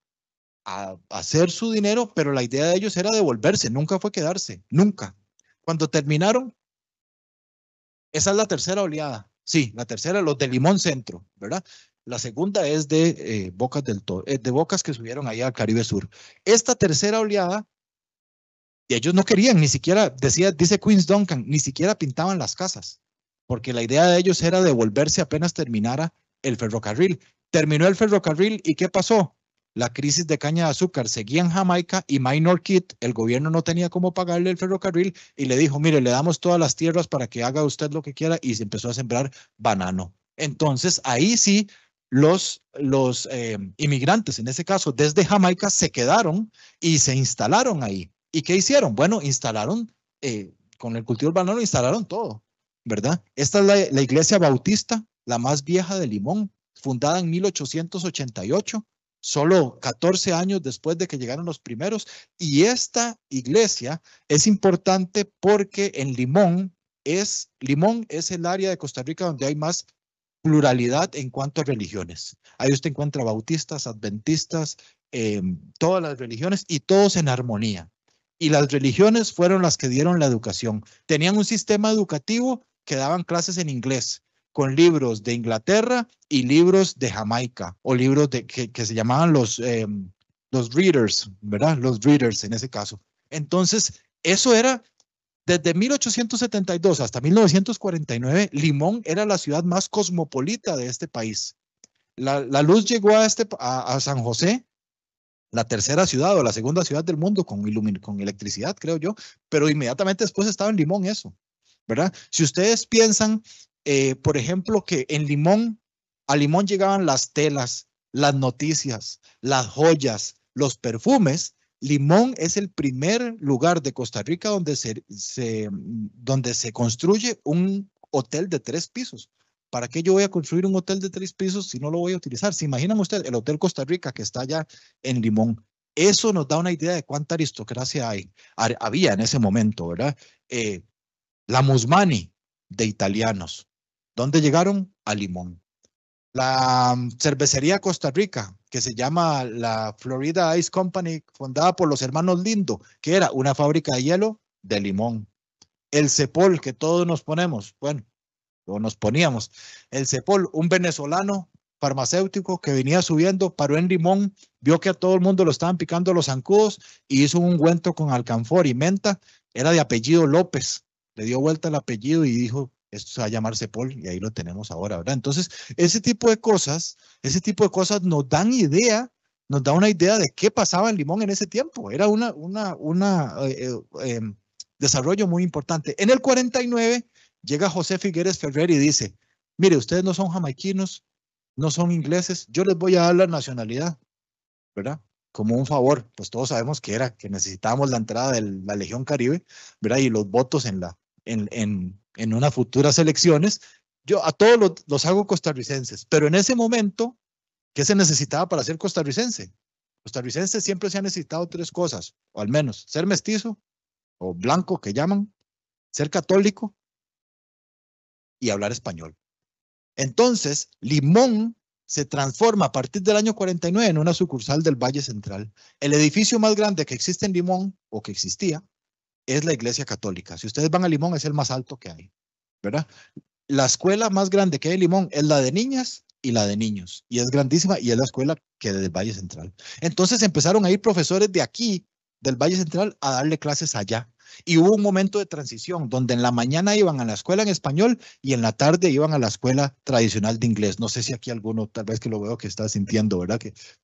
Speaker 2: a hacer su dinero, pero la idea de ellos era devolverse, nunca fue quedarse, nunca. Cuando terminaron, esa es la tercera oleada. Sí, la tercera, los de Limón Centro, ¿verdad? La segunda es de Bocas del Toro, de Bocas que subieron allá al Caribe Sur. Esta tercera oleada, y ellos no querían, ni siquiera, dice Queens Duncan, ni siquiera pintaban las casas, porque la idea de ellos era devolverse apenas terminara el ferrocarril. Terminó el ferrocarril y ¿qué pasó? La crisis de caña de azúcar seguía en Jamaica y Minor Keith, el gobierno no tenía cómo pagarle el ferrocarril y le dijo, mire, le damos todas las tierras para que haga usted lo que quiera y se empezó a sembrar banano. Entonces ahí sí los inmigrantes, en ese caso desde Jamaica, se quedaron y se instalaron ahí. ¿Y qué hicieron? Bueno, instalaron, con el cultivo del banano instalaron todo, ¿verdad? Esta es la iglesia bautista, la más vieja de Limón, fundada en 1888, solo 14 años después de que llegaron los primeros. Y esta iglesia es importante porque en Limón es el área de Costa Rica donde hay más pluralidad en cuanto a religiones. Ahí usted encuentra bautistas, adventistas, todas las religiones y todos en armonía. Y las religiones fueron las que dieron la educación. Tenían un sistema educativo que daban clases en inglés, con libros de Inglaterra y libros de Jamaica, o libros que se llamaban los readers, ¿verdad? Los readers en ese caso. Entonces, eso era desde 1872 hasta 1949, Limón era la ciudad más cosmopolita de este país. La luz llegó a San José, la tercera ciudad o la segunda ciudad del mundo con electricidad, creo yo, pero inmediatamente después estaba en Limón eso, ¿verdad? Si ustedes piensan, por ejemplo, que en Limón, a Limón llegaban las telas, las noticias, las joyas, los perfumes, Limón es el primer lugar de Costa Rica donde se construye un hotel de 3 pisos. ¿Para qué yo voy a construir un hotel de 3 pisos si no lo voy a utilizar? ¿Se imaginan ustedes el Hotel Costa Rica que está allá en Limón? Eso nos da una idea de cuánta aristocracia había en ese momento, ¿verdad? La Musmani de italianos. ¿Dónde llegaron? A Limón. La cervecería Costa Rica, que se llama la Florida Ice Company, fundada por los hermanos Lindo, que era una fábrica de hielo de Limón. El Cepol, que todos nos ponemos, bueno, o nos poníamos. El Cepol, un venezolano farmacéutico que venía subiendo, paró en Limón, vio que a todo el mundo lo estaban picando los zancudos y hizo un ungüento con alcanfor y menta. Era de apellido López. Le dio vuelta el apellido y dijo, esto se va a llamar Cepol, y ahí lo tenemos ahora, ¿verdad? Entonces, ese tipo de cosas nos dan idea, nos da una idea de qué pasaba en Limón en ese tiempo. Era un desarrollo muy importante. En el 49 llega José Figueres Ferrer y dice, mire, ustedes no son jamaiquinos, no son ingleses, yo les voy a dar la nacionalidad, ¿verdad? Como un favor, pues todos sabemos que necesitábamos la entrada de la Legión Caribe, ¿verdad? Y los votos en unas futuras elecciones. Yo a todos los hago costarricenses, pero en ese momento, ¿qué se necesitaba para ser costarricense? Costarricense siempre se ha necesitado 3 cosas, o al menos ser mestizo, o blanco que llaman, ser católico y hablar español. Entonces, Limón se transforma a partir del año 49 en una sucursal del Valle Central. El edificio más grande que existe en Limón, o que existía, es la Iglesia Católica. Si ustedes van a Limón, es el más alto que hay, ¿verdad? La escuela más grande que hay en Limón es la de niñas y la de niños. Y es grandísima y es la escuela que del Valle Central. Entonces empezaron a ir profesores de aquí, del Valle Central, a darle clases allá. Y hubo un momento de transición donde en la mañana iban a la escuela en español y en la tarde iban a la escuela tradicional de inglés. No sé si aquí alguno, tal vez que lo veo que está sintiendo, ¿verdad?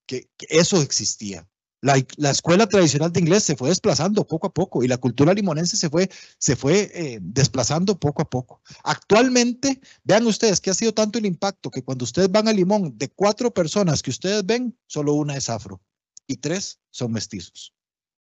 Speaker 2: Que eso existía. La escuela tradicional de inglés se fue desplazando poco a poco y la cultura limonense se fue desplazando poco a poco. Actualmente, vean ustedes que ha sido tanto el impacto que cuando ustedes van a Limón, de 4 personas que ustedes ven, solo una es afro y 3 son mestizos,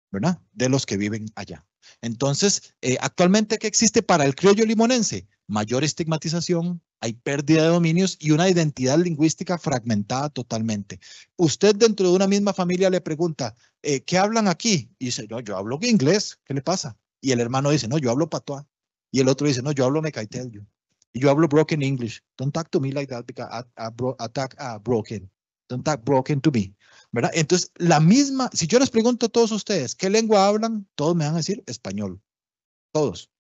Speaker 2: ¿verdad? De los que viven allá. Entonces, actualmente, ¿qué existe para el criollo limonense? Mayor estigmatización, hay pérdida de dominios y una identidad lingüística fragmentada totalmente. Usted dentro de una misma familia le pregunta, ¿qué hablan aquí? Y dice, no, yo hablo inglés, ¿qué le pasa? Y el hermano dice, no, yo hablo patois. Y el otro dice, no, yo hablo mecaitel. Y yo hablo broken English. Don't talk to me like that because I talk broken. Don't talk broken to me. ¿Verdad? Entonces, la misma, si yo les pregunto a todos ustedes, ¿qué lengua hablan? Todos me van a decir español. Todos.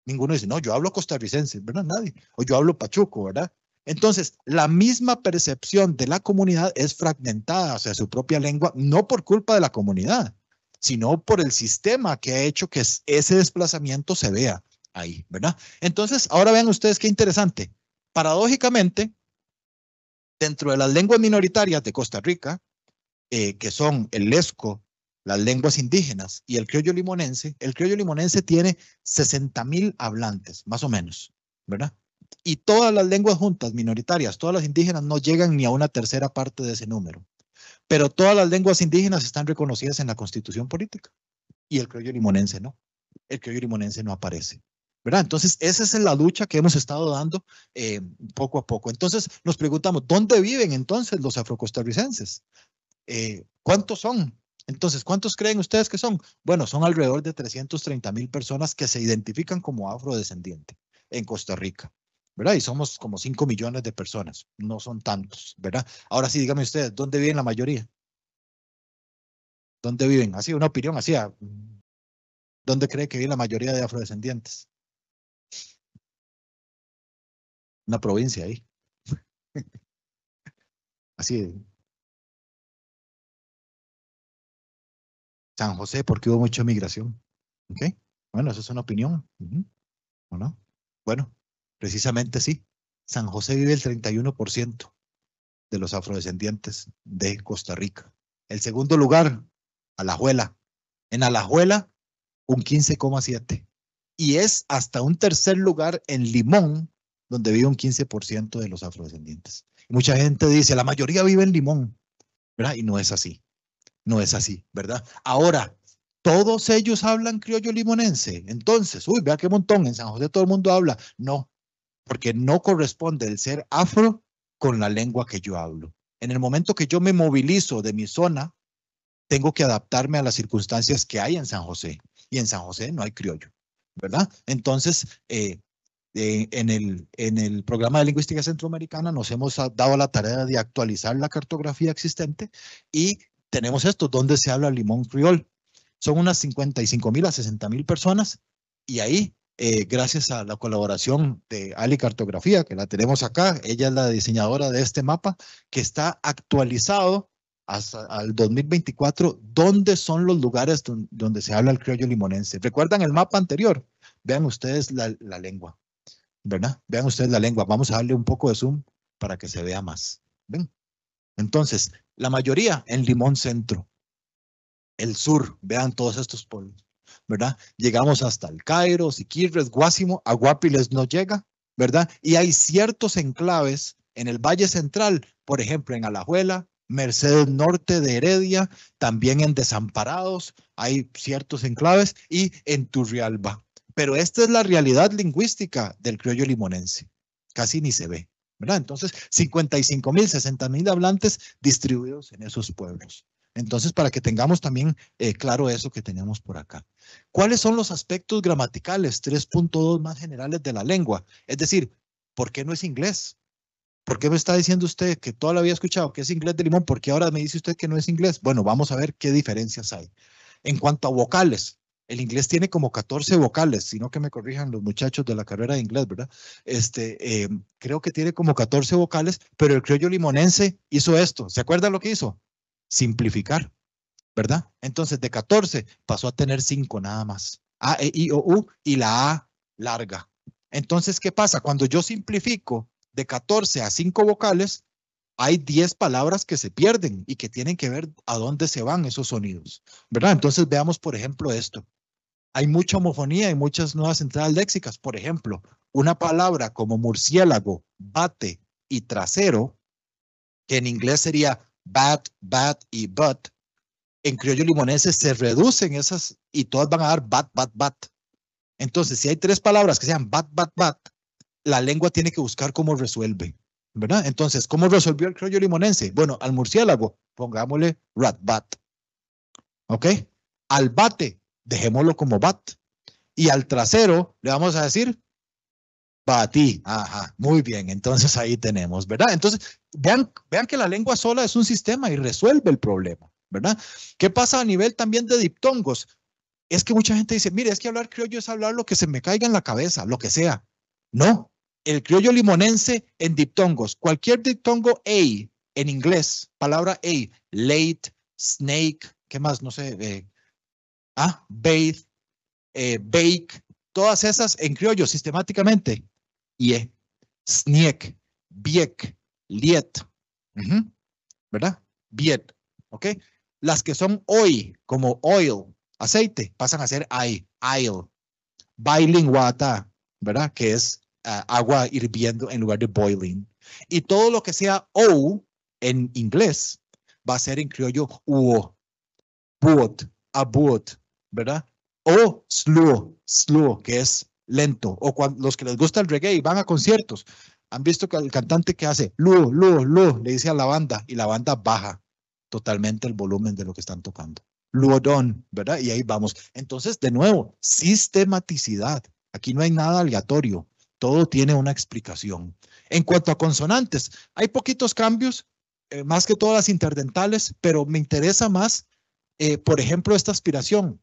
Speaker 2: Ninguno dice, no, yo hablo costarricense, ¿verdad? Nadie. O yo hablo pachuco, ¿verdad? Entonces, la misma percepción de la comunidad es fragmentada hacia su propia lengua, no por culpa de la comunidad, sino por el sistema que ha hecho que ese desplazamiento se vea ahí, ¿verdad? Entonces, ahora vean ustedes qué interesante. Paradójicamente, dentro de las lenguas minoritarias de Costa Rica, que son el lesco, las lenguas indígenas y el criollo limonense tiene 60,000 hablantes, más o menos, ¿verdad? Y todas las lenguas juntas, minoritarias, todas las indígenas no llegan ni a una tercera parte de ese número. Pero todas las lenguas indígenas están reconocidas en la Constitución política y el criollo limonense no. El criollo limonense no aparece, ¿verdad? Entonces, esa es la lucha que hemos estado dando poco a poco. Entonces, nos preguntamos, ¿dónde viven entonces los afrocostarricenses? ¿Cuántos son? Entonces, ¿cuántos creen ustedes que son? Bueno, son alrededor de 330,000 personas que se identifican como afrodescendiente en Costa Rica, ¿verdad? Y somos como 5 millones de personas, no son tantos, ¿verdad? Ahora sí, díganme ustedes, ¿dónde viven la mayoría? ¿Dónde viven? Así, una opinión, así, ¿dónde cree que vive la mayoría de afrodescendientes? Una provincia ahí. Así, San José, porque hubo mucha migración. ¿Ok? Bueno, eso es una opinión. ¿O no? Bueno, precisamente sí. San José vive el 31% de los afrodescendientes de Costa Rica. El segundo lugar, Alajuela. En Alajuela, un 15,7%. Y es hasta un tercer lugar en Limón, donde vive un 15% de los afrodescendientes. Y mucha gente dice, la mayoría vive en Limón, ¿verdad? Y no es así. No es así, ¿verdad? Ahora, todos ellos hablan criollo limonense. Entonces, uy, vea qué montón, en San José todo el mundo habla. No, porque no corresponde el ser afro con la lengua que yo hablo. En el momento que yo me movilizo de mi zona, tengo que adaptarme a las circunstancias que hay en San José. Y en San José no hay criollo, ¿verdad? Entonces, en el programa de lingüística centroamericana nos hemos dado la tarea de actualizar la cartografía existente y tenemos esto, donde se habla limón criol. Son unas 55,000 a 60,000 personas y ahí, gracias a la colaboración de Ali Cartografía, que la tenemos acá, ella es la diseñadora de este mapa, que está actualizado hasta el 2024, ¿dónde son los lugares donde se habla el criollo limonense? ¿Recuerdan el mapa anterior? Vean ustedes la lengua, ¿verdad? Vean ustedes la lengua. Vamos a darle un poco de zoom para que se vea más. ¿Ven? Entonces, la mayoría en Limón Centro. El sur, vean todos estos pueblos, ¿verdad? Llegamos hasta el Cairo, Siquirres, Guásimo, a Guapiles no llega, ¿verdad? Y hay ciertos enclaves en el Valle Central, por ejemplo, en Alajuela, Mercedes Norte de Heredia, también en Desamparados, hay ciertos enclaves y en Turrialba. Pero esta es la realidad lingüística del criollo limonense. Casi ni se ve, ¿verdad? Entonces, 55,000, 60,000 hablantes distribuidos en esos pueblos. Entonces, para que tengamos también claro eso que tenemos por acá. ¿Cuáles son los aspectos gramaticales 3.2 más generales de la lengua? Es decir, ¿por qué no es inglés? ¿Por qué me está diciendo usted que toda la había escuchado que es inglés de Limón? ¿Por qué ahora me dice usted que no es inglés? Bueno, vamos a ver qué diferencias hay. En cuanto a vocales, El inglés tiene como 14 vocales, sino que me corrijan los muchachos de la carrera de inglés, ¿verdad? Creo que tiene como 14 vocales, pero el criollo limonense hizo esto. ¿Se acuerdan lo que hizo? Simplificar, ¿verdad? Entonces de 14 pasó a tener 5 nada más. A, E, I, O, U y la A larga. Entonces, ¿qué pasa? Cuando yo simplifico de 14 a 5 vocales, hay 10 palabras que se pierden y que tienen que ver a dónde se van esos sonidos, ¿verdad? Entonces veamos, por ejemplo, esto. Hay mucha homofonía y muchas nuevas entradas léxicas. Por ejemplo, una palabra como murciélago, bate y trasero, que en inglés sería bat, bat y butt, en criollo limonense se reducen esas y todas van a dar bat, bat, bat. Entonces, si hay 3 palabras que sean bat, bat, bat, la lengua tiene que buscar cómo resuelve, ¿verdad? Entonces, ¿cómo resolvió el criollo limonense? Bueno, al murciélago, pongámosle rat, bat. ¿Ok? Al bate, dejémoslo como bat. Y al trasero, le vamos a decir batí. Ajá, muy bien. Entonces, ahí tenemos, ¿verdad? Entonces, vean que la lengua sola es un sistema y resuelve el problema, ¿verdad? ¿Qué pasa a nivel también de diptongos? Es que mucha gente dice, mire, es que hablar criollo es hablar lo que se me caiga en la cabeza, lo que sea. No, el criollo limonense en diptongos, cualquier diptongo A en inglés, palabra A, late, snake, ¿qué más? No sé, bathe, bake, todas esas en criollo sistemáticamente. Ie, sniek, biek, liet, ¿verdad? Biet, ¿ok? Las que son hoy, como oil, aceite, pasan a ser ail, boiling water, ¿verdad? Que es agua hirviendo en lugar de boiling. Y todo lo que sea o en inglés va a ser en criollo uo, buot, abuot, ¿verdad? O slow, que es lento. O cuando los que les gusta el reggae y van a conciertos, han visto que el cantante que hace lu, le dice a la banda y la banda baja totalmente el volumen de lo que están tocando. Luodón, ¿verdad? Y ahí vamos. Entonces, de nuevo, sistematicidad. Aquí no hay nada aleatorio. Todo tiene una explicación. En cuanto a consonantes, hay poquitos cambios, más que todas las interdentales, pero me interesa más, por ejemplo, esta aspiración,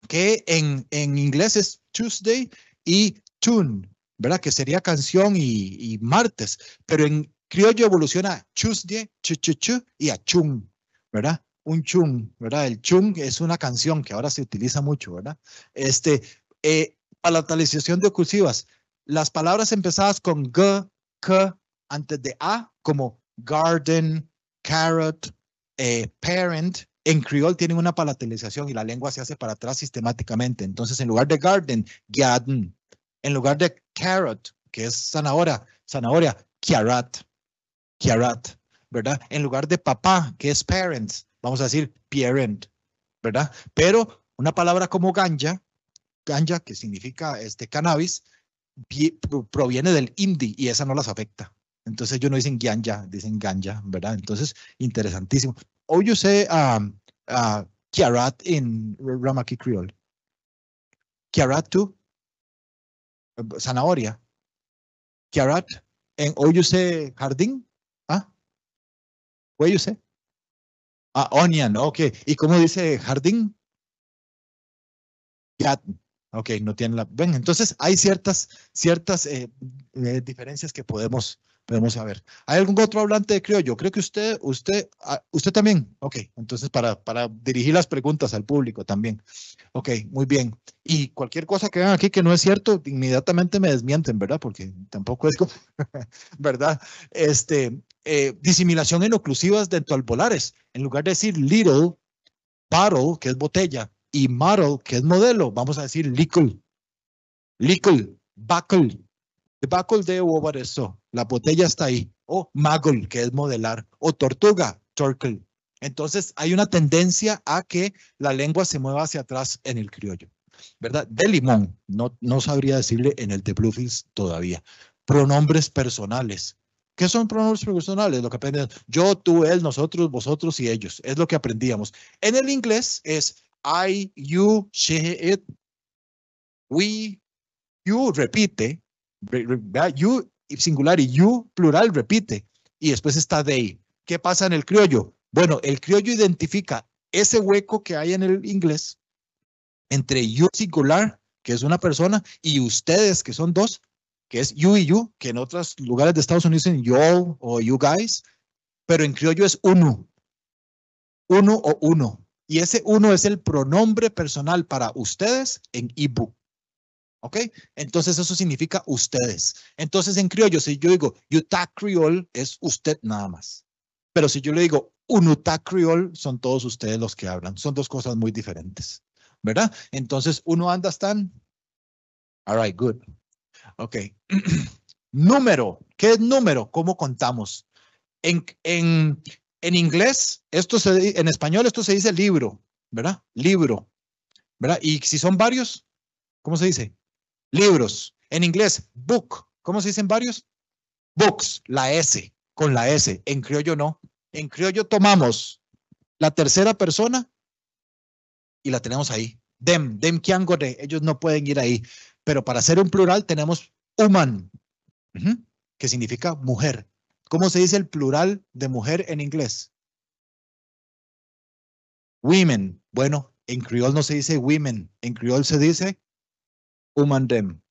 Speaker 2: que en inglés es Tuesday y tune, ¿verdad? Que sería canción y martes, pero en criollo evoluciona a Tuesday, chu, y a chung, ¿verdad? Un chung, ¿verdad? El chung es una canción que ahora se utiliza mucho, ¿verdad? Palatalización de oclusivas. Las palabras empezadas con g, k, antes de a, como garden, carrot, parent, en criol tienen una palatalización y la lengua se hace para atrás sistemáticamente. Entonces, en lugar de garden, garden. En lugar de carrot, que es zanahoria, kiarat, ¿verdad? En lugar de papá, que es parents, vamos a decir parent, ¿verdad? Pero una palabra como ganja, que significa cannabis, proviene del hindi y esa no las afecta. Entonces ellos no dicen ganja, dicen ganja, ¿verdad? Entonces, interesantísimo. O yo sé kiarat en Ramaki Creole. Kiarat tú, zanahoria. Kiarat en o yo sé jardín. O yo sé. Onion, ok. ¿Y cómo dice jardín? Gat. Ok, no tiene la... Ven, entonces hay ciertas diferencias que podemos saber. ¿Hay algún otro hablante de criollo? Creo que usted también. Ok, entonces para dirigir las preguntas al público también. Ok, muy bien. Y cualquier cosa que vean aquí que no es cierto, inmediatamente me desmienten, ¿verdad? Porque tampoco es como, ¿verdad? Disimilación en oclusivas dentro alveolares. En lugar de decir little, bottle, que es botella, y model, que es modelo, vamos a decir lickle, buckle. The buckle de over eso, la botella está ahí. O muggle, que es modelar. O tortuga, turtle. Entonces hay una tendencia a que la lengua se mueva hacia atrás en el criollo, ¿verdad? De limón, no sabría decirle en el de Bluefields todavía. Pronombres personales. ¿Qué son pronombres personales? Lo que aprendemos. Yo, tú, él, nosotros, vosotros y ellos. Es lo que aprendíamos. En el inglés es I, you, she, it, we, you, repite, you singular y you plural repite, y después está they. ¿Qué pasa en el criollo? Bueno, el criollo identifica ese hueco que hay en el inglés entre you singular, que es una persona, y ustedes, que son dos, que es you y you, que en otros lugares de Estados Unidos dicen you all o you guys, pero en criollo es uno o uno. Y ese uno es el pronombre personal para ustedes en Ibu. ¿Ok? Entonces eso significa ustedes. Entonces en criollo, si yo digo Utah Creole, es usted nada más. Pero si yo le digo Unutah Creole, son todos ustedes los que hablan. Son dos cosas muy diferentes. ¿Verdad? Entonces uno understand. All right, good. Ok. Número. ¿Qué es número? ¿Cómo contamos? En inglés, en español esto se dice libro, ¿verdad? Libro, ¿verdad? Y si son varios, ¿cómo se dice? Libros. En inglés, book. ¿Cómo se dicen varios? Books, la S, con la S. En criollo no. En criollo tomamos la tercera persona y la tenemos ahí. Them kiangore, ellos no pueden ir ahí. Pero para hacer un plural tenemos woman, que significa mujer. ¿Cómo se dice el plural de mujer en inglés? Women. Bueno, en criol no se dice women. En criol se dice woman them.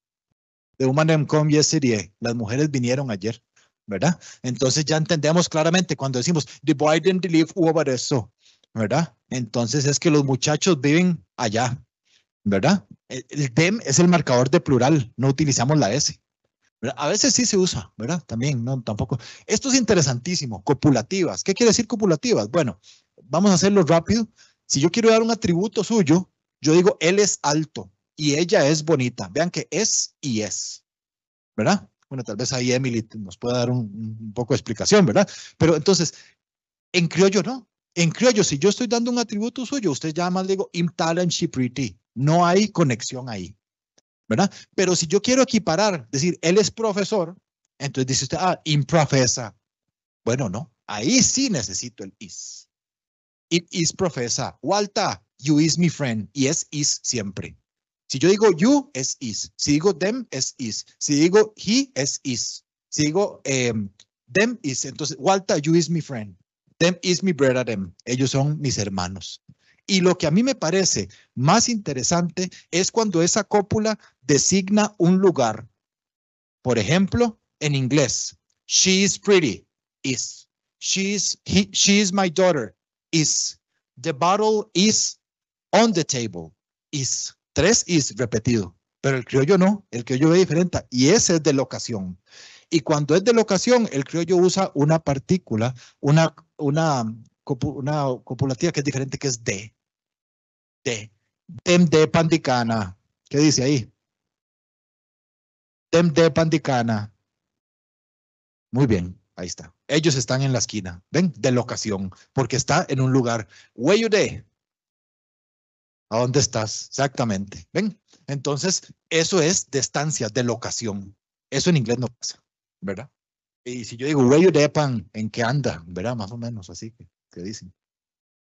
Speaker 2: The woman them come yesterday. Las mujeres vinieron ayer, ¿verdad? Entonces ya entendemos claramente cuando decimos the boy didn't live over eso, ¿verdad? Entonces es que los muchachos viven allá, ¿verdad? El them es el marcador de plural. No utilizamos la S. A veces sí se usa, ¿verdad? También, no, tampoco. Esto es interesantísimo. Copulativas. ¿Qué quiere decir copulativas? Bueno, vamos a hacerlo rápido. Si yo quiero dar un atributo suyo, yo digo, él es alto y ella es bonita. Vean que es y es, ¿verdad? Bueno, tal vez ahí Emily nos pueda dar un poco de explicación, ¿verdad? Pero entonces, en criollo no. En criollo, si yo estoy dando un atributo suyo, usted ya más le digo, im talent she pretty. No hay conexión ahí, ¿verdad? Pero si yo quiero equiparar, decir, él es profesor, entonces dice usted, im profesa. Bueno, no, ahí sí necesito el is. It is profesa. Walter, you is my friend. Y es is siempre. Si yo digo you, es is. Si digo them, es is. Si digo he, es is. Si digo them, is. Entonces, Walter, you is my friend. Them is my brother, them. Ellos son mis hermanos. Y lo que a mí me parece más interesante es cuando esa cópula designa un lugar. Por ejemplo, en inglés, she is pretty, is. She is my daughter, is. The bottle is on the table, is. 3 is repetido, pero el criollo no, el criollo es diferente y ese es de locación. Y cuando es de locación, el criollo usa una partícula, una copulativa que es diferente, que es de. Dem de pandicana. ¿Qué dice ahí? Dem de pandicana. Muy bien, ahí está. Ellos están en la esquina, ¿ven? De locación, porque está en un lugar. Where you de? ¿A dónde estás? Exactamente, ¿ven? Entonces, eso es de estancia, de locación. Eso en inglés no pasa, ¿verdad? Y si yo digo, where you de pan, ¿en qué anda? ¿Verdad? Más o menos así que dicen.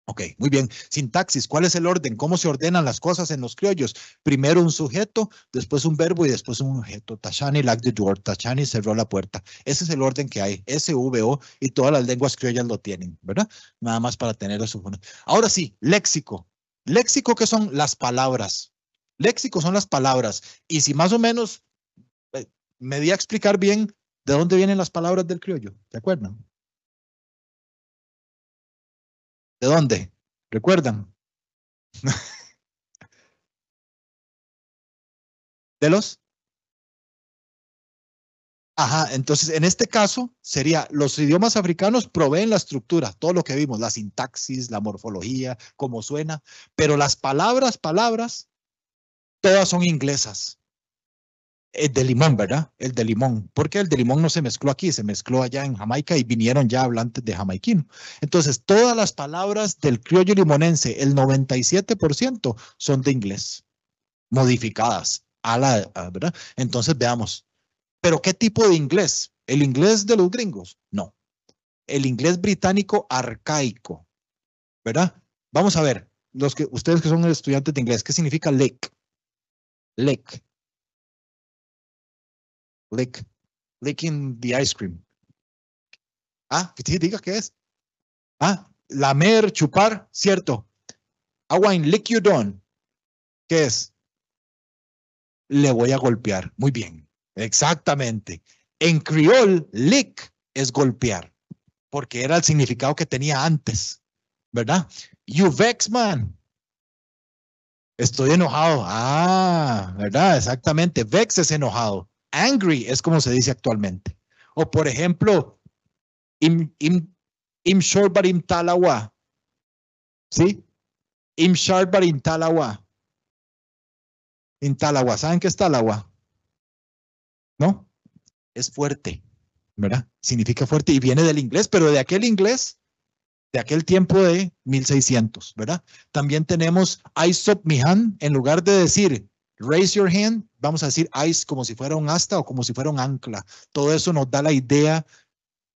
Speaker 2: Ok, muy bien. Sintaxis, ¿cuál es el orden? ¿Cómo se ordenan las cosas en los criollos? Primero un sujeto, después un verbo y después un objeto. Tachani locked the door. Tachani cerró la puerta. Ese es el orden que hay. SVO y todas las lenguas criollas lo tienen, ¿verdad? Nada más para tener eso. Ahora sí, léxico. Léxico, ¿qué son las palabras? Léxico son las palabras. Y si más o menos me di a explicar bien de dónde vienen las palabras del criollo, ¿se acuerdan? ¿De dónde? ¿Recuerdan? ¿De los? Ajá, entonces en este caso sería los idiomas africanos proveen la estructura, todo lo que vimos, la sintaxis, la morfología, cómo suena, pero las palabras, todas son inglesas. El de limón, ¿verdad? El de limón. Porque el de limón no se mezcló aquí, se mezcló allá en Jamaica y vinieron ya hablantes de jamaiquino. Entonces, todas las palabras del criollo limonense, el 97% son de inglés, modificadas, ¿verdad? Entonces, veamos. ¿Pero qué tipo de inglés? ¿El inglés de los gringos? No. El inglés británico arcaico, ¿verdad? Vamos a ver, ustedes que son estudiantes de inglés, ¿qué significa lick? Lick. Licking the ice cream. Que diga qué es. Lamer, chupar, cierto. Awain, lick you down. ¿Qué es? Le voy a golpear. Muy bien. Exactamente. En criol, lick es golpear, porque era el significado que tenía antes, ¿verdad? You vex, man. Estoy enojado. Ah, ¿verdad? Exactamente. Vex es enojado. Angry es como se dice actualmente. O por ejemplo, im short barim talawa. ¿Sí? Im short barim talawa. En talawa. ¿Saben qué es talawa? ¿No? Es fuerte, ¿verdad? Significa fuerte y viene del inglés, pero de aquel inglés, de aquel tiempo de 1600, ¿verdad? También tenemos Aesop Mihan, en lugar de decir raise your hand, vamos a decir ice como si fuera un asta o como si fuera un ancla. Todo eso nos da la idea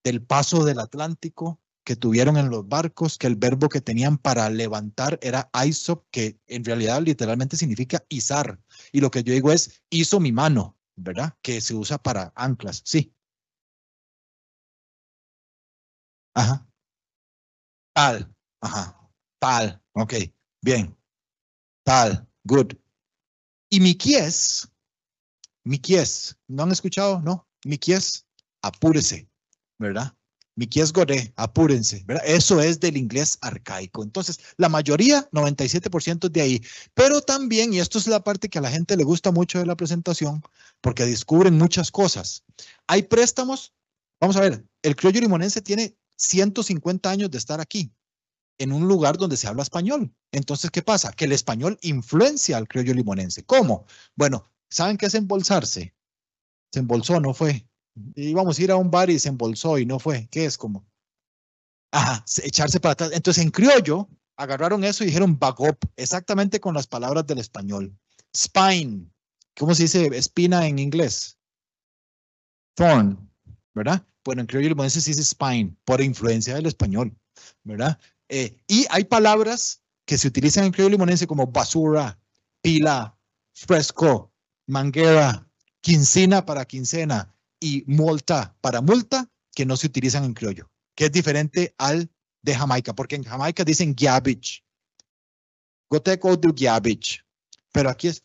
Speaker 2: del paso del Atlántico que tuvieron en los barcos, que el verbo que tenían para levantar era Aesop, que en realidad literalmente significa izar. Y lo que yo digo es, hizo mi mano, ¿verdad? Que se usa para anclas, sí. Ajá. Tal, ajá. Tal, ok, bien. Tal, good. Y Miquies, ¿no han escuchado? No, Miquies, apúrese, ¿verdad? Miquies Godé, apúrense, ¿verdad? Eso es del inglés arcaico. Entonces, la mayoría, 97% de ahí. Pero también, y esto es la parte que a la gente le gusta mucho de la presentación, porque descubren muchas cosas. Hay préstamos, vamos a ver, el criollo limonense tiene 150 años de estar aquí, en un lugar donde se habla español. Entonces, ¿qué pasa? Que el español influencia al criollo limonense. ¿Cómo? Bueno, ¿saben qué es embolsarse? Se embolsó, no fue. Íbamos a ir a un bar y se embolsó y no fue. ¿Qué es como? Ajá, echarse para atrás. Entonces, en criollo, agarraron eso y dijeron bagop, exactamente con las palabras del español. Spine, ¿cómo se dice espina en inglés? Thorn, ¿verdad? Bueno, en criollo limonense se dice spine, por influencia del español, ¿verdad? Y hay palabras que se utilizan en criollo limonense como basura, pila, fresco, manguera, quincena para quincena y multa para multa que no se utilizan en criollo, que es diferente al de Jamaica, porque en Jamaica dicen garbage. Go take all the garbage. Pero aquí es,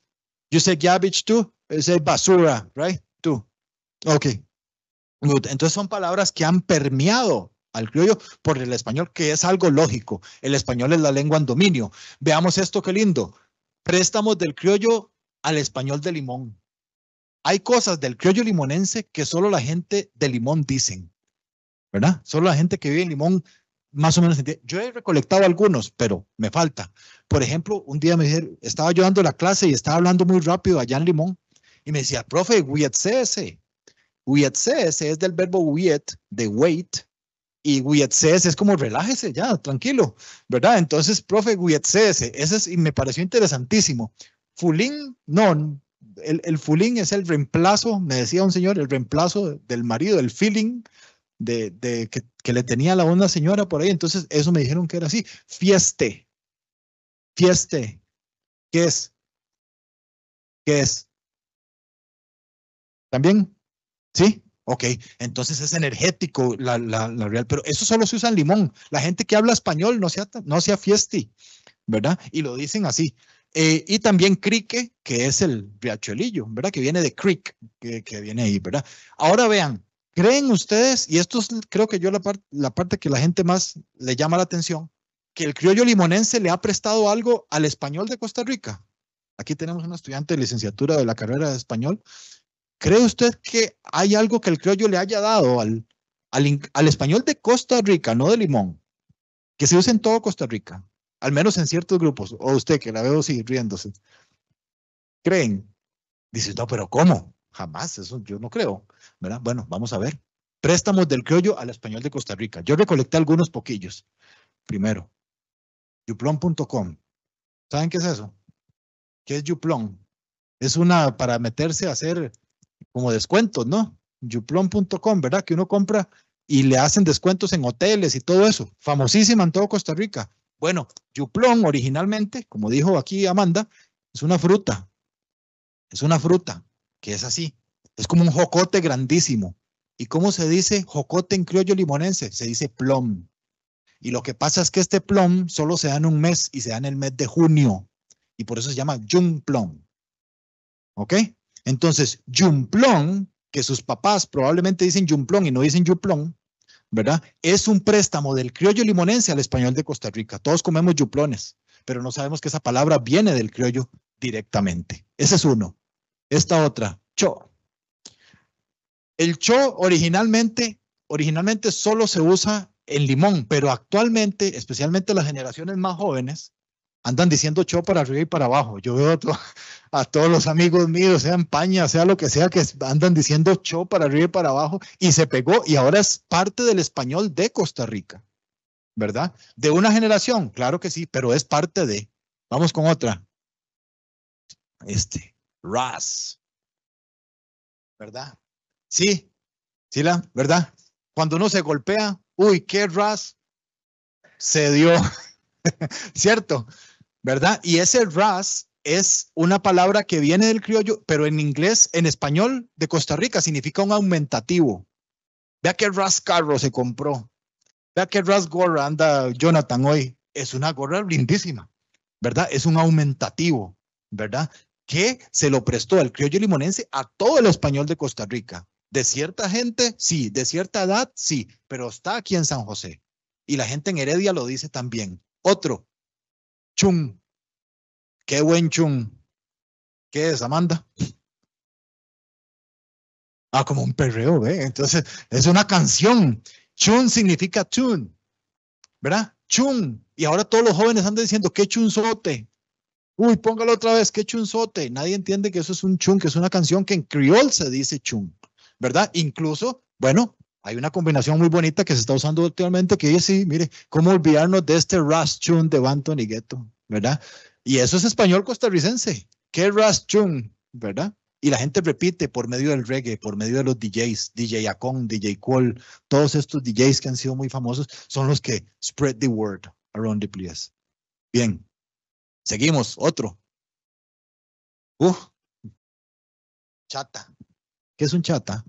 Speaker 2: you say garbage too, say basura, right? Tú. Ok. Good. Entonces son palabras que han permeado al criollo por el español, que es algo lógico. El español es la lengua en dominio. Veamos esto, qué lindo. Préstamos del criollo al español de Limón. Hay cosas del criollo limonense que solo la gente de Limón dicen, ¿verdad? Solo la gente que vive en Limón más o menos entiende. Yo he recolectado algunos, pero me falta. Por ejemplo, un día me dijeron, estaba yo dando la clase y estaba hablando muy rápido allá en Limón y me decía, profe, huietsese. Huietsese es del verbo huiet, de wait, y huietsese es como relájese ya, tranquilo, ¿verdad? Entonces, profe, huietsese, ese es, y me pareció interesantísimo. Fulín, no, el fulín es el reemplazo, me decía un señor, el reemplazo del marido, el feeling que le tenía a la una señora por ahí. Entonces, eso me dijeron que era así. Fieste, fieste, ¿qué es? ¿Qué es? ¿También? ¿Sí? Ok, entonces es energético la real, pero eso solo se usa en Limón. La gente que habla español no sea fiesti, ¿verdad? Y lo dicen así. Y también crique, que es el riachuelillo, ¿verdad? Que viene de creek, que viene ahí, ¿verdad? Ahora vean, ¿creen ustedes, y esto es creo que yo la parte que la gente más le llama la atención, que el criollo limonense le ha prestado algo al español de Costa Rica? Aquí tenemos una estudiante de licenciatura de la carrera de español. ¿Cree usted que hay algo que el criollo le haya dado al español de Costa Rica, no de Limón, que se usa en todo Costa Rica, al menos en ciertos grupos? O usted, que la veo así riéndose. ¿Creen? Dice, no, pero ¿cómo? Jamás, eso yo no creo, ¿verdad? Bueno, vamos a ver. Préstamos del criollo al español de Costa Rica. Yo recolecté algunos poquillos. Primero, yuplon.com. ¿Saben qué es eso? ¿Qué es yuplon? Es una para meterse a hacer como descuentos, ¿no? Yuplon.com, ¿verdad? Que uno compra y le hacen descuentos en hoteles y todo eso. Famosísima en todo Costa Rica. Bueno, yuplon originalmente, como dijo aquí Amanda, es una fruta. Es una fruta que es así. Es como un jocote grandísimo. ¿Y cómo se dice jocote en criollo limonense? Se dice plum. Y lo que pasa es que este plum solo se da en un mes y se da en el mes de junio. y por eso se llama yumplón. ¿Ok? Entonces, yumplón, que sus papás probablemente dicen yumplón y no dicen yuplón, ¿verdad? Es un préstamo del criollo limonense al español de Costa Rica. Todos comemos yuplones, pero no sabemos que esa palabra viene del criollo directamente. Ese es uno. Esta otra, cho. El cho originalmente solo se usa en Limón, pero actualmente, especialmente las generaciones más jóvenes, andan diciendo cho para arriba y para abajo. Yo veo a todos los amigos míos, sea en Paña, sea lo que sea, que andan diciendo cho para arriba y para abajo, y se pegó, y ahora es parte del español de Costa Rica, ¿verdad? ¿De una generación? Claro que sí, pero es parte de. Vamos con otra. Ras. ¿Verdad? Sí, ¿verdad? Cuando uno se golpea, uy, qué ras se dio, ¿cierto? ¿Verdad? Y ese ras es una palabra que viene del criollo, pero en inglés, en español de Costa Rica, significa un aumentativo. Vea qué ras carro se compró. Vea qué ras gorra anda Jonathan hoy. Es una gorra lindísima, ¿verdad? Es un aumentativo, ¿verdad? Que se lo prestó el criollo limonense a todo el español de Costa Rica. De cierta gente, sí. De cierta edad, sí. Pero está aquí en San José. Y la gente en Heredia lo dice también. Otro. Chum. Qué buen chum. ¿Qué es, Amanda? Ah, como un perreo, ¿ve? Entonces, es una canción. Chun significa tune, ¿verdad? Chun. Y ahora todos los jóvenes andan diciendo, qué chunzote. Uy, póngalo otra vez, qué chunzote. Nadie entiende que eso es un chun, que es una canción que en criol se dice chun, ¿verdad? Incluso, bueno, hay una combinación muy bonita que se está usando últimamente que dice, sí, mire, cómo olvidarnos de este ras chun de Banton y Gueto, ¿verdad? Y eso es español costarricense. ¿Qué ras chun? ¿Verdad? Y la gente repite por medio del reggae, por medio de los DJs, DJ Acon, DJ Cole, todos estos DJs que han sido muy famosos son los que spread the word around the place. Bien, seguimos, otro. Chata. ¿Qué es un chata?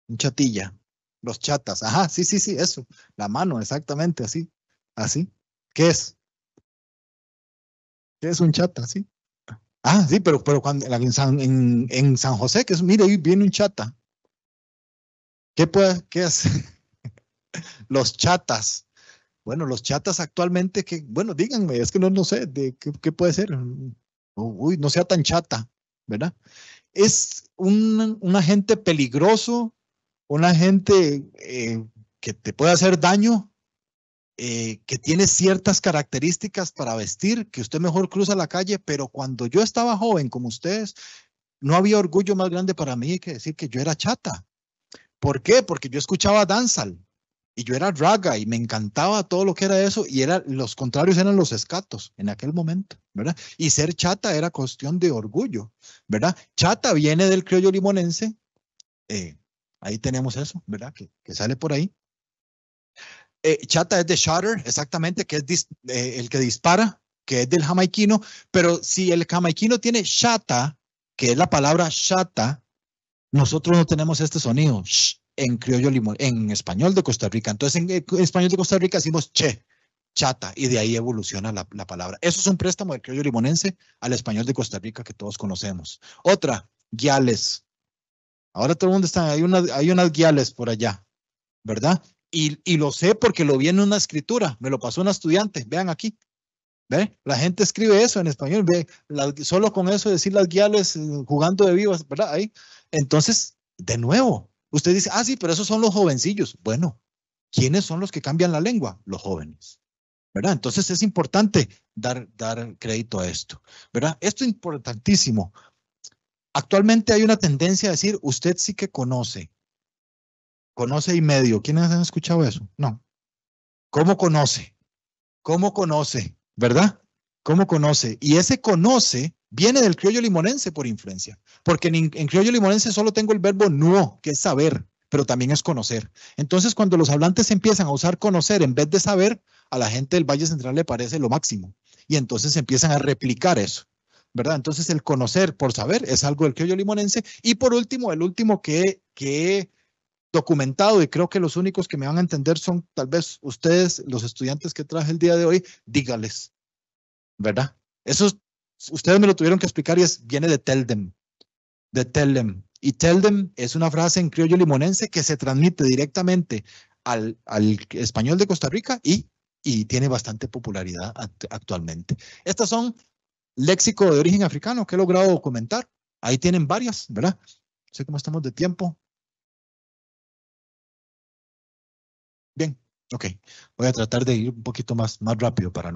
Speaker 2: Un chatilla. Los chatas. Ajá, sí, eso. La mano, exactamente, así. Así. ¿Qué es? ¿Qué es un chata? Sí. Ah, sí, pero cuando en San José, que es, mire, ahí viene un chata. ¿Qué es? Los chatas. Bueno, los chatas actualmente, bueno, díganme, es que no sé, ¿qué puede ser? Uy, no sea tan chata, ¿verdad? Es un agente peligroso, un agente que te puede hacer daño, que tiene ciertas características para vestir, que usted mejor cruza la calle, pero cuando yo estaba joven como ustedes, no había orgullo más grande para mí que decir que yo era chata. ¿Por qué? Porque yo escuchaba dancehall y yo era raga y me encantaba todo lo que era eso y los contrarios eran los escatos en aquel momento, ¿verdad? Y ser chata era cuestión de orgullo, ¿verdad? Chata viene del criollo limonense, ahí tenemos eso, ¿verdad? Que sale por ahí. Chata es de shutter, exactamente, que es el que dispara, que es del jamaiquino, pero si el jamaiquino tiene chata, que es la palabra chata, nosotros no tenemos este sonido en criollo en español de Costa Rica. Entonces en español de Costa Rica decimos che, chata, y de ahí evoluciona la palabra. Eso es un préstamo del criollo limonense al español de Costa Rica que todos conocemos. Otra, guiales. Ahora todo el mundo está, hay unas guiales por allá, ¿verdad? Y lo sé porque lo vi en una escritura, me lo pasó una estudiante, vean aquí. ¿Ve? La gente escribe eso en español, ve, solo con eso decir las guiales jugando de vivas, ¿verdad? Ahí. Entonces, de nuevo, usted dice, ah, sí, pero esos son los jovencillos. Bueno, ¿quiénes son los que cambian la lengua? Los jóvenes, ¿verdad? Entonces es importante dar crédito a esto, ¿verdad? Esto es importantísimo. Actualmente hay una tendencia a decir, usted sí que conoce y medio. ¿Quiénes han escuchado eso? No. ¿Cómo conoce? ¿Cómo conoce? ¿Verdad? ¿Cómo conoce? Y ese conoce viene del criollo limonense por influencia, porque en criollo limonense solo tengo el verbo no, que es saber, pero también es conocer. Entonces, cuando los hablantes empiezan a usar conocer en vez de saber, a la gente del Valle Central le parece lo máximo. Y entonces empiezan a replicar eso, ¿verdad? Entonces, el conocer por saber es algo del criollo limonense. Y por último, el último que he documentado, y creo que los únicos que me van a entender son tal vez ustedes, los estudiantes que traje el día de hoy, dígales, ¿verdad? Eso ustedes me lo tuvieron que explicar y viene de tell them. Y tell them es una frase en criollo limonense que se transmite directamente al español de Costa Rica y tiene bastante popularidad actualmente. Estas son léxico de origen africano que he logrado documentar. Ahí tienen varias, ¿verdad? No sé cómo estamos de tiempo. Bien, ok. Voy a tratar de ir un poquito más rápido para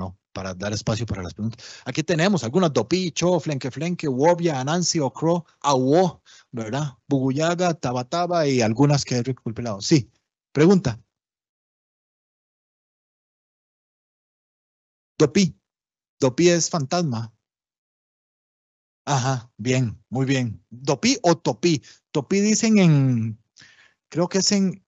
Speaker 2: dar espacio para las preguntas. Aquí tenemos algunas: Dopí, Cho, Flenque, Wobia, Anansi, Ocro, Awo, ¿verdad? Buguyaga, Tabataba y algunas que he recopilado. Sí, pregunta. Dopí es fantasma. Ajá, bien, muy bien. ¿Dopí o topí? Topí dicen creo que es en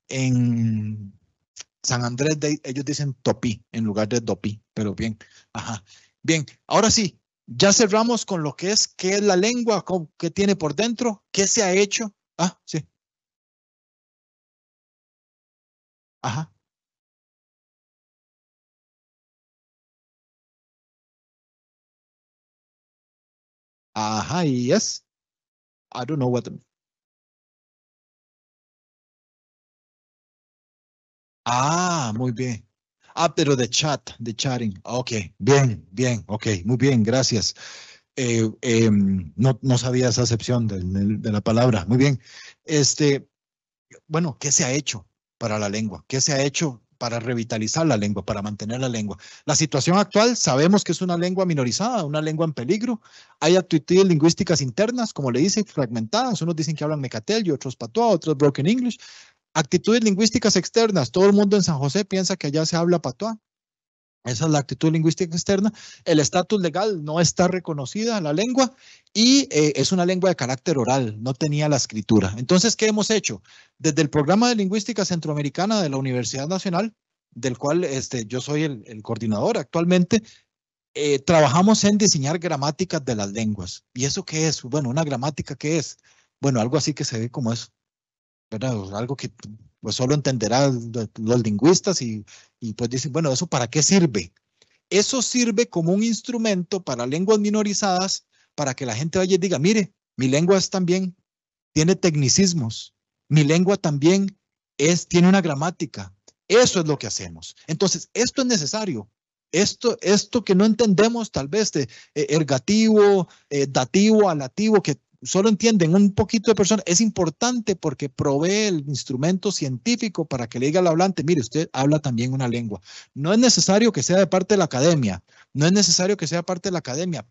Speaker 2: San Andrés, ellos dicen topí en lugar de dopí, pero bien, ajá. Bien, ahora sí, ya cerramos con lo que es, qué es la lengua, qué tiene por dentro, qué se ha hecho. Ah, sí. Ajá. Ajá, yes. I don't know what. Muy bien. Pero de chatting. Ok, bien, ok, muy bien, gracias. No sabía esa acepción de la palabra. Muy bien. Bueno, ¿qué se ha hecho para la lengua? ¿Qué se ha hecho para revitalizar la lengua, para mantener la lengua? La situación actual, sabemos que es una lengua minorizada, una lengua en peligro. Hay actitudes lingüísticas internas, como le dicen, fragmentadas. Unos dicen que hablan mecatel y otros patuá, otros broken English. Actitudes lingüísticas externas. Todo el mundo en San José piensa que allá se habla patuá. Esa es la actitud lingüística externa. El estatus legal no está reconocida la lengua y es una lengua de carácter oral, no tenía la escritura. Entonces, ¿qué hemos hecho? Desde el programa de lingüística centroamericana de la Universidad Nacional, del cual yo soy el coordinador actualmente, trabajamos en diseñar gramáticas de las lenguas. ¿Y eso qué es? Bueno, una gramática, ¿qué es? Bueno, algo así que se ve como eso, ¿verdad? Algo que pues solo entenderán los lingüistas y pues dicen, bueno, ¿eso para qué sirve? Eso sirve como un instrumento para lenguas minorizadas, para que la gente vaya y diga, mire, mi lengua es también, tiene tecnicismos, mi lengua también tiene una gramática. Eso es lo que hacemos. Entonces, esto es necesario. Esto que no entendemos, tal vez de ergativo, dativo, alativo, que solo entienden un poquito de personas, es importante porque provee el instrumento científico para que le diga al hablante, mire, usted habla también una lengua. No es necesario que sea de parte de la academia,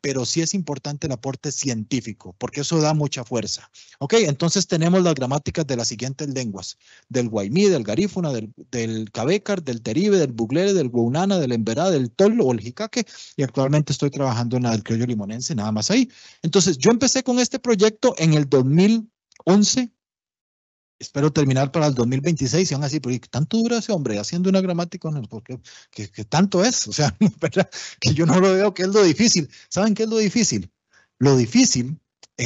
Speaker 2: pero sí es importante el aporte científico, porque eso da mucha fuerza. Ok, entonces tenemos las gramáticas de las siguientes lenguas, del guaymí, del garífuna, del cabécar, del teribe, del buglere, del guaunana, del emberá, del tolo o el jicaque, y actualmente estoy trabajando en la del criollo limonense, nada más ahí. Entonces, yo empecé con este proyecto en el 2011, espero terminar para el 2026, y aún así, ¿pero tanto dura ese hombre haciendo una gramática? Porque que tanto es, o sea, ¿verdad? Que yo no lo veo que es lo difícil. ¿Saben qué es lo difícil? Lo difícil,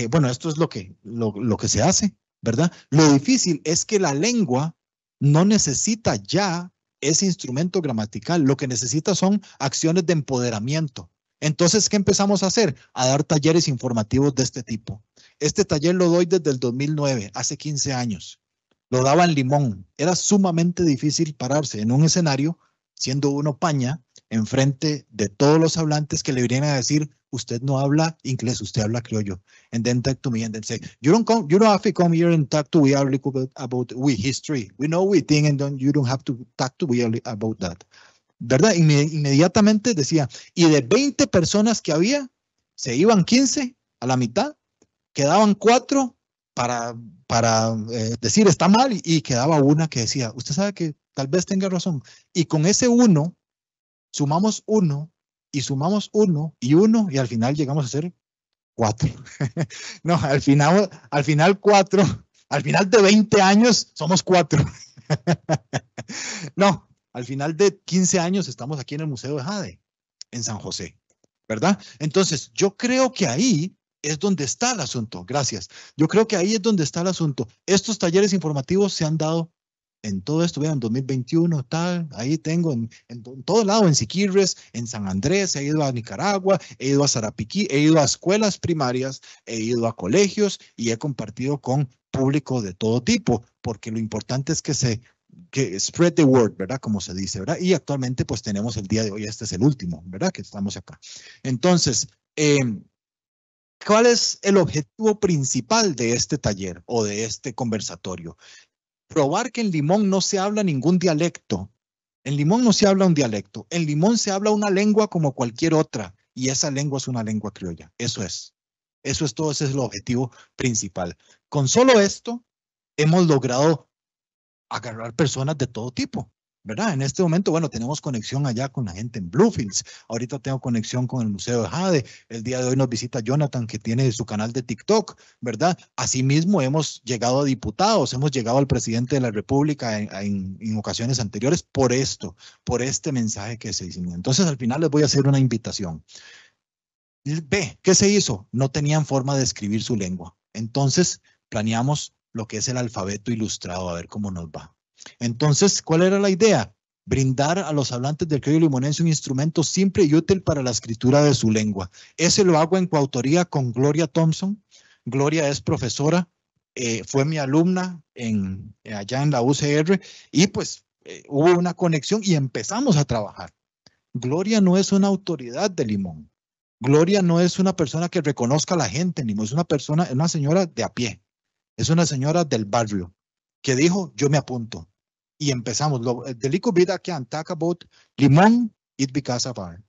Speaker 2: bueno, esto es lo que se hace, ¿verdad? Lo difícil es que la lengua no necesita ya ese instrumento gramatical, lo que necesita son acciones de empoderamiento. Entonces, ¿qué empezamos a hacer? A dar talleres informativos de este tipo. Este taller lo doy desde el 2009, hace 15 años. Lo daba en Limón. Era sumamente difícil pararse en un escenario, siendo uno paña, enfrente de todos los hablantes que le vinieran a decir, usted no habla inglés, usted habla criollo. And then talk to me and then say, you don't have to come here and talk to we about we history. We know we think and you don't have to talk to we about that. ¿Verdad? Inmediatamente decía, y de 20 personas que había, se iban 15 a la mitad, quedaban 4 para decir está mal y quedaba una que decía, usted sabe que tal vez tenga razón. Y con ese 1, sumamos 1 y sumamos 1 y 1 y al final llegamos a ser 4. No, al final 4, al final de 20 años somos 4. No. Al final de 15 años estamos aquí en el Museo de Jade, en San José, ¿verdad? Entonces, yo creo que ahí es donde está el asunto. Gracias. Yo creo que ahí es donde está el asunto. Estos talleres informativos se han dado en todo esto, vean, en 2021, tal, ahí tengo en todo lado, en Siquirres, en San Andrés, he ido a Nicaragua, he ido a Sarapiquí, he ido a escuelas primarias, he ido a colegios y he compartido con público de todo tipo, porque lo importante es que spread the word, ¿verdad? Como se dice, ¿verdad? Y actualmente pues tenemos el día de hoy, este es el último, ¿verdad? Que estamos acá. Entonces, ¿cuál es el objetivo principal de este taller o de este conversatorio? Probar que en Limón no se habla ningún dialecto. En Limón no se habla un dialecto. En Limón se habla una lengua como cualquier otra y esa lengua es una lengua criolla. Eso es todo, ese es el objetivo principal. Con solo esto hemos logrado agarrar personas de todo tipo, ¿verdad? En este momento, bueno, tenemos conexión allá con la gente en Bluefields. Ahorita tengo conexión con el Museo de Jade. El día de hoy nos visita Jonathan, que tiene su canal de TikTok, ¿verdad? Asimismo, hemos llegado a diputados, hemos llegado al presidente de la República en ocasiones anteriores por esto, por este mensaje que se hizo. Entonces, al final les voy a hacer una invitación. Ve, ¿qué se hizo? No tenían forma de escribir su lengua. Entonces, planeamos lo que es el alfabeto ilustrado, a ver cómo nos va. Entonces, ¿cuál era la idea? Brindar a los hablantes del criollo limonense un instrumento simple y útil para la escritura de su lengua. Ese lo hago en coautoría con Gloria Thompson. Gloria es profesora, fue mi alumna allá en la UCR y pues hubo una conexión y empezamos a trabajar. Gloria no es una autoridad de Limón. Gloria no es una persona que reconozca a la gente en Limón, es una señora de a pie. Es una señora del barrio que dijo, yo me apunto. Y empezamos. The little bit I can talk about Limón, it because of her.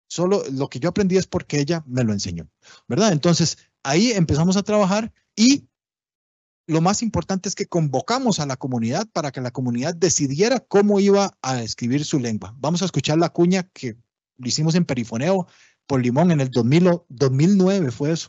Speaker 2: Solo lo que yo aprendí es porque ella me lo enseñó, ¿verdad? Entonces, ahí empezamos a trabajar y lo más importante es que convocamos a la comunidad para que la comunidad decidiera cómo iba a escribir su lengua. Vamos a escuchar la cuña que lo hicimos en Perifoneo por Limón en el 2009, fue eso.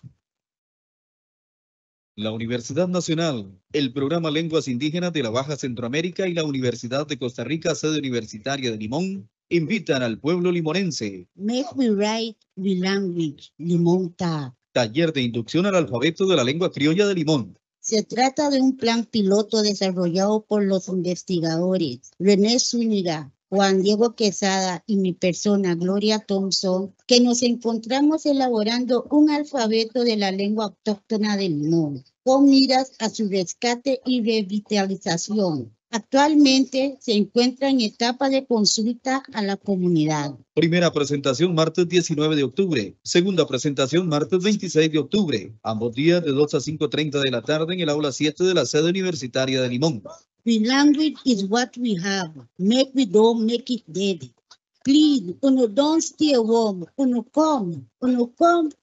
Speaker 5: La Universidad Nacional, el Programa Lenguas Indígenas de la Baja Centroamérica y la Universidad de Costa Rica, sede universitaria de Limón, invitan al pueblo limonense.
Speaker 6: Make we write the language, Limón Ta.
Speaker 5: Taller de inducción al alfabeto de la lengua criolla de Limón.
Speaker 6: Se trata de un plan piloto desarrollado por los investigadores René Zúñiga, Juan Diego Quesada y mi persona, Gloria Thompson, que nos encontramos elaborando un alfabeto de la lengua autóctona del Limón, con miras a su rescate y revitalización. Actualmente se encuentra en etapa de consulta a la comunidad.
Speaker 5: Primera presentación martes 19 de octubre. Segunda presentación martes 26 de octubre. Ambos días de 2 a 5:30 de la tarde en el aula 7 de la sede universitaria de Limón.
Speaker 6: The language is what we have. Make we don't make it dead. Please, uno don't stay warm. Uno come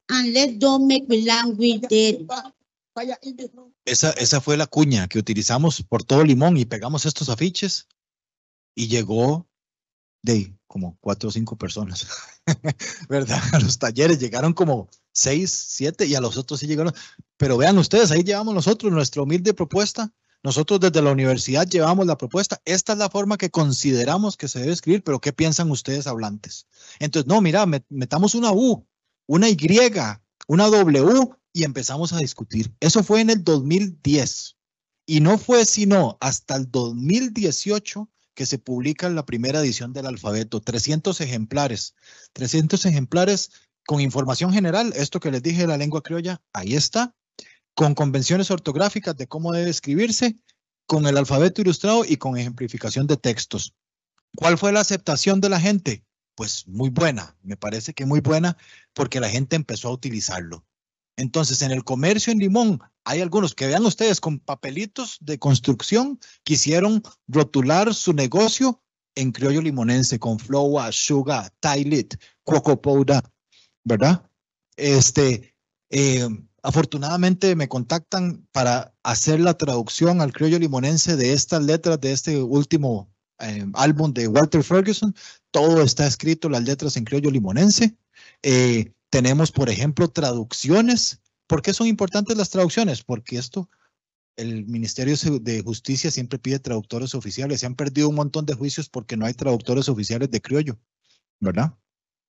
Speaker 6: and let don't make the language dead.
Speaker 2: Esa fue la cuña que utilizamos por todo Limón y pegamos estos afiches y llegó de como 4 o 5 personas, ¿verdad? A los talleres llegaron como 6, 7 y a los otros sí llegaron. Pero vean ustedes, ahí llevamos nosotros nuestra humilde propuesta. Nosotros desde la universidad llevamos la propuesta. Esta es la forma que consideramos que se debe escribir, pero ¿qué piensan ustedes hablantes? Entonces, no, mira, metamos una U, una Y, una W y empezamos a discutir. Eso fue en el 2010 y no fue sino hasta el 2018 que se publica la primera edición del alfabeto. 300 ejemplares con información general. Esto que les dije de la lengua criolla, ahí está. Con convenciones ortográficas de cómo debe escribirse, con el alfabeto ilustrado y con ejemplificación de textos. ¿Cuál fue la aceptación de la gente? Pues muy buena, me parece que muy buena, porque la gente empezó a utilizarlo. Entonces, en el comercio en Limón, hay algunos que vean ustedes con papelitos de construcción, quisieron rotular su negocio en criollo limonense, con flour, sugar, tailit, cocoa powder, ¿verdad? Afortunadamente me contactan para hacer la traducción al criollo limonense de estas letras de este último álbum de Walter Ferguson. Todo está escrito, las letras en criollo limonense. Tenemos, por ejemplo, traducciones. ¿Por qué son importantes las traducciones? Porque el Ministerio de Justicia siempre pide traductores oficiales. Se han perdido un montón de juicios porque no hay traductores oficiales de criollo, ¿verdad?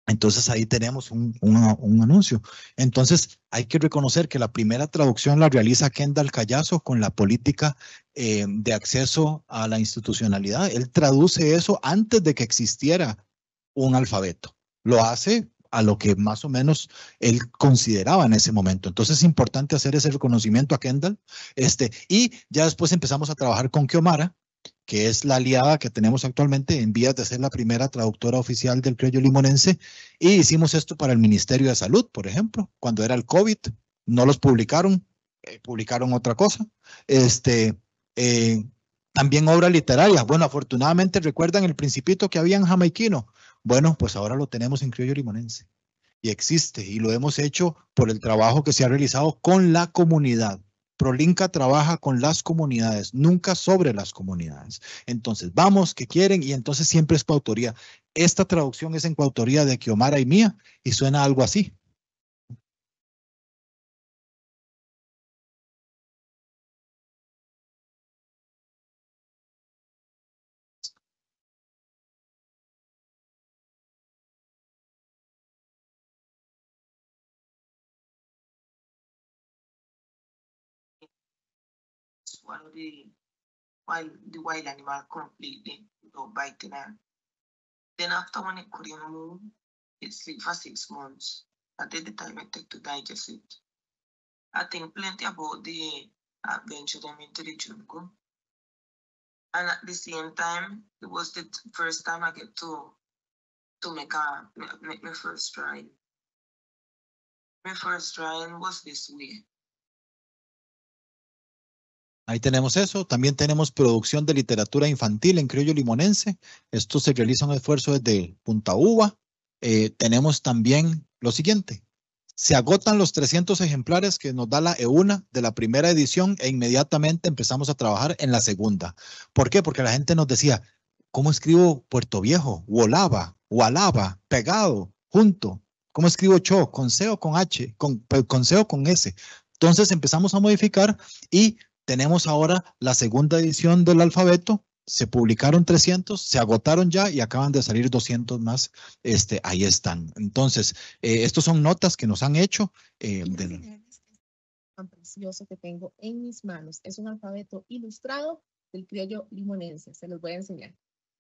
Speaker 2: Entonces ahí tenemos un anuncio. Entonces hay que reconocer que la primera traducción la realiza Kendall Callazo con la política de acceso a la institucionalidad. Él traduce eso antes de que existiera un alfabeto. Lo hace a lo que más o menos él consideraba en ese momento. Entonces es importante hacer ese reconocimiento a Kendall. Y ya después empezamos a trabajar con Xiomara, que es la aliada que tenemos actualmente en vías de ser la primera traductora oficial del criollo limonense, y hicimos esto para el Ministerio de Salud, por ejemplo, cuando era el COVID, no los publicaron, publicaron otra cosa. También obra literaria. Bueno, afortunadamente recuerdan el Principito que había en jamaiquino. Bueno, pues ahora lo tenemos en criollo limonense y existe, y lo hemos hecho por el trabajo que se ha realizado con la comunidad. ProLinca trabaja con las comunidades, nunca sobre las comunidades. Entonces, vamos, que quieren, y entonces siempre es coautoría. Esta traducción es en coautoría de Xiomara y mía, y suena algo así.
Speaker 4: Swallow the wild animal completely without biting her. Then after when it couldn't move, it sleep for 6 months. That is the time it take to digest it. I think plenty about the adventure them into the jungle. And at the same time, it was the first time I get to make my first try. My first try was this way.
Speaker 2: Ahí tenemos eso. También tenemos producción de literatura infantil en criollo limonense. Esto se realiza un esfuerzo desde Punta Uva. Tenemos también lo siguiente. Se agotan los 300 ejemplares que nos da la EUNA de la primera edición e inmediatamente empezamos a trabajar en la segunda. ¿Por qué? Porque la gente nos decía, ¿cómo escribo Puerto Viejo? Huolaba, Hualaba, pegado, junto. ¿Cómo escribo Cho? ¿Con C o con H? ¿Con C o con S? Entonces empezamos a modificar y tenemos ahora la segunda edición del alfabeto. Se publicaron 300, se agotaron ya y acaban de salir 200 más. Ahí están. Entonces, estos son notas que nos han hecho.
Speaker 7: Tan precioso que tengo en mis manos. Es un alfabeto ilustrado del criollo limonense. Se los voy a enseñar.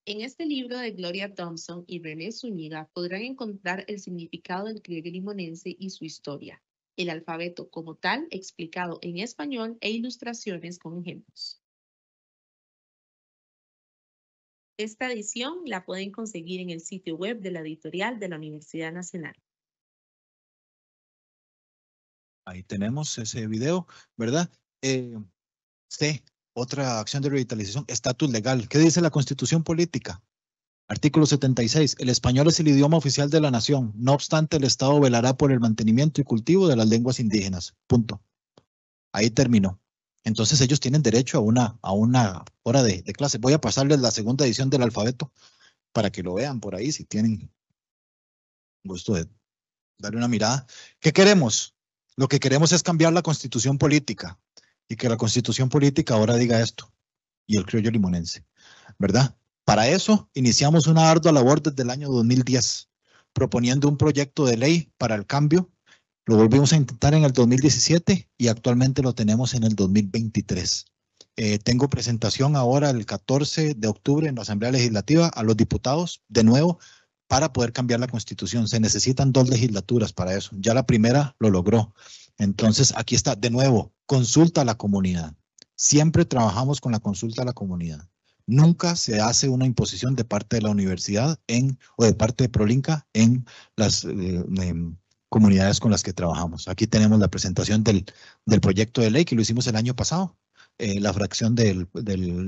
Speaker 7: En este libro de Gloria Thompson y René Zúñiga podrán encontrar el significado del criollo limonense y su historia, el alfabeto como tal explicado en español e ilustraciones con ejemplos. Esta edición la pueden conseguir en el sitio web de la editorial de la Universidad Nacional.
Speaker 2: Ahí tenemos ese video, ¿verdad? C, otra acción de revitalización, estatus legal. ¿Qué dice la Constitución Política? Artículo 76. El español es el idioma oficial de la nación. No obstante, el Estado velará por el mantenimiento y cultivo de las lenguas indígenas. Punto. Ahí terminó. Entonces ellos tienen derecho a una hora de clase. Voy a pasarles la segunda edición del alfabeto para que lo vean por ahí si tienen gusto de darle una mirada. ¿Qué queremos? Lo que queremos es cambiar la Constitución Política y que la Constitución Política ahora diga esto y el criollo limonense, ¿verdad? Para eso iniciamos una ardua labor desde el año 2010, proponiendo un proyecto de ley para el cambio. Lo volvimos a intentar en el 2017 y actualmente lo tenemos en el 2023. Tengo presentación ahora el 14 de octubre en la Asamblea Legislativa a los diputados, de nuevo, para poder cambiar la Constitución. Se necesitan 2 legislaturas para eso. Ya la primera lo logró. Entonces, aquí está, de nuevo, consulta a la comunidad. Siempre trabajamos con la consulta a la comunidad. Nunca se hace una imposición de parte de la universidad o de parte de ProLinca en las comunidades con las que trabajamos. Aquí tenemos la presentación del proyecto de ley que lo hicimos el año pasado. La fracción del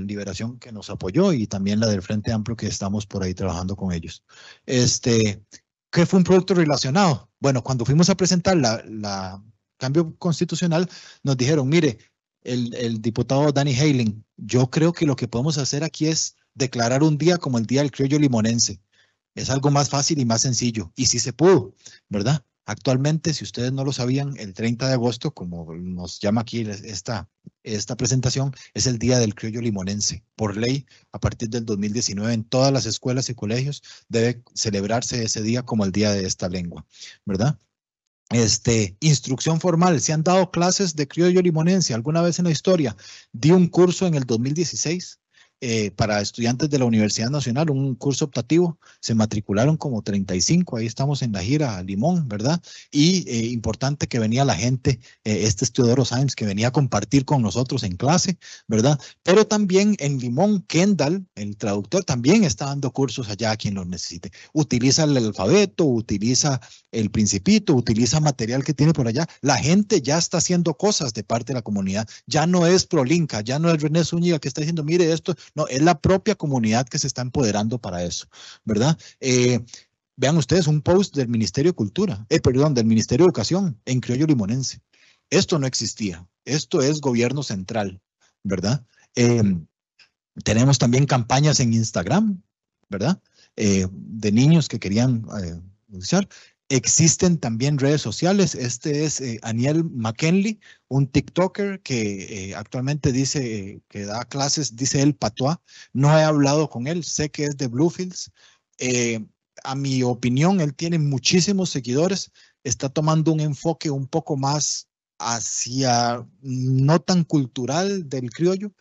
Speaker 2: Liberación que nos apoyó y también la del Frente Amplio que estamos por ahí trabajando con ellos. ¿Qué fue un producto relacionado? Bueno, cuando fuimos a presentar la cambio constitucional, nos dijeron, mire, el diputado Danny Hailing, yo creo que lo que podemos hacer aquí es declarar un día como el Día del Criollo Limonense. Es algo más fácil y más sencillo. Y sí se pudo, ¿verdad? Actualmente, si ustedes no lo sabían, el 30 de agosto, como nos llama aquí esta presentación, es el Día del Criollo Limonense. Por ley, a partir del 2019, en todas las escuelas y colegios debe celebrarse ese día como el Día de esta lengua, ¿verdad? Instrucción formal. ¿Se han dado clases de criollo limonense alguna vez en la historia? Di un curso en el 2016 para estudiantes de la Universidad Nacional, un curso optativo. Se matricularon como 35, ahí estamos en la gira a Limón, ¿verdad? Y importante que venía la gente, este es Teodoro Sáenz, que venía a compartir con nosotros en clase, ¿verdad? Pero también en Limón, Kendall, el traductor, también está dando cursos allá a quien los necesite. Utiliza el alfabeto, utiliza el Principito, utiliza material que tiene por allá. La gente ya está haciendo cosas de parte de la comunidad. Ya no es Prolinca, ya no es René Zúñiga que está diciendo, mire esto. No, es la propia comunidad que se está empoderando para eso, ¿verdad? Vean ustedes un post del Ministerio de Cultura, del Ministerio de Educación en criollo limonense. Esto no existía. Esto es gobierno central, ¿verdad? Tenemos también campañas en Instagram, ¿verdad? De niños que querían usar. Existen también redes sociales. Este es Aniel McKinley, un TikToker que actualmente dice que da clases, dice él, patois. No he hablado con él, sé que es de Bluefields. A mi opinión, él tiene muchísimos seguidores. Está tomando un enfoque un poco más hacia no tan cultural del criollo.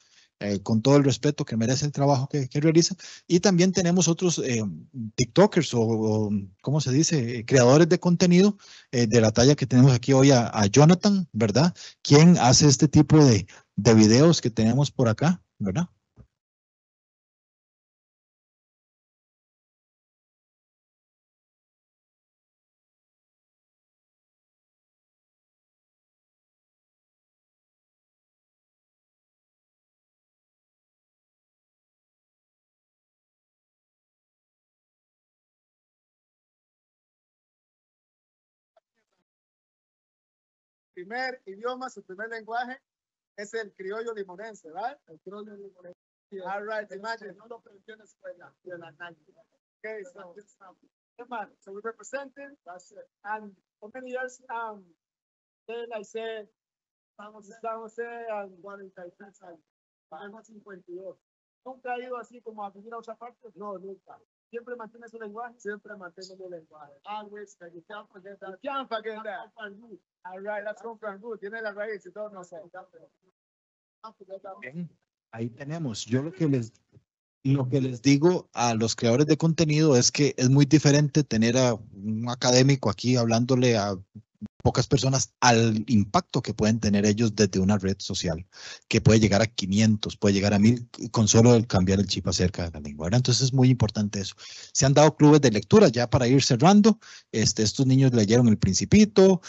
Speaker 2: Con todo el respeto que merece el trabajo que realiza. Y también tenemos otros TikTokers o, ¿cómo se dice? Creadores de contenido de la talla que tenemos aquí hoy a Jonathan, ¿verdad? Quien hace este tipo de videos que tenemos por acá, ¿verdad?
Speaker 3: Primer idioma, su primer lenguaje es el criollo limonense, ¿verdad? El criollo limonense. All right, imagine, no lo aprendió en la escuela. Okay, so we represented, that's it. And how many years, then I said, estamos en 43 años, tenemos 52. ¿Nunca ha ido así como a vivir a otra parte? No, nunca. Siempre mantiene su lenguaje. Siempre mantiene su lenguaje. Always, you can't forget that. You can't forget that. All right, that's from root. Tiene la raíz y todo, no sé.
Speaker 2: Bien, ahí tenemos. Yo lo que les digo a los creadores de contenido es que es muy diferente tener a un académico aquí hablándole a pocas personas al impacto que pueden tener ellos desde una red social, que puede llegar a 500, puede llegar a 1000 con solo el cambiar el chip acerca de la lengua, ¿verdad? Entonces es muy importante eso. Se han dado clubes de lectura ya para ir cerrando. Estos niños leyeron El Principito,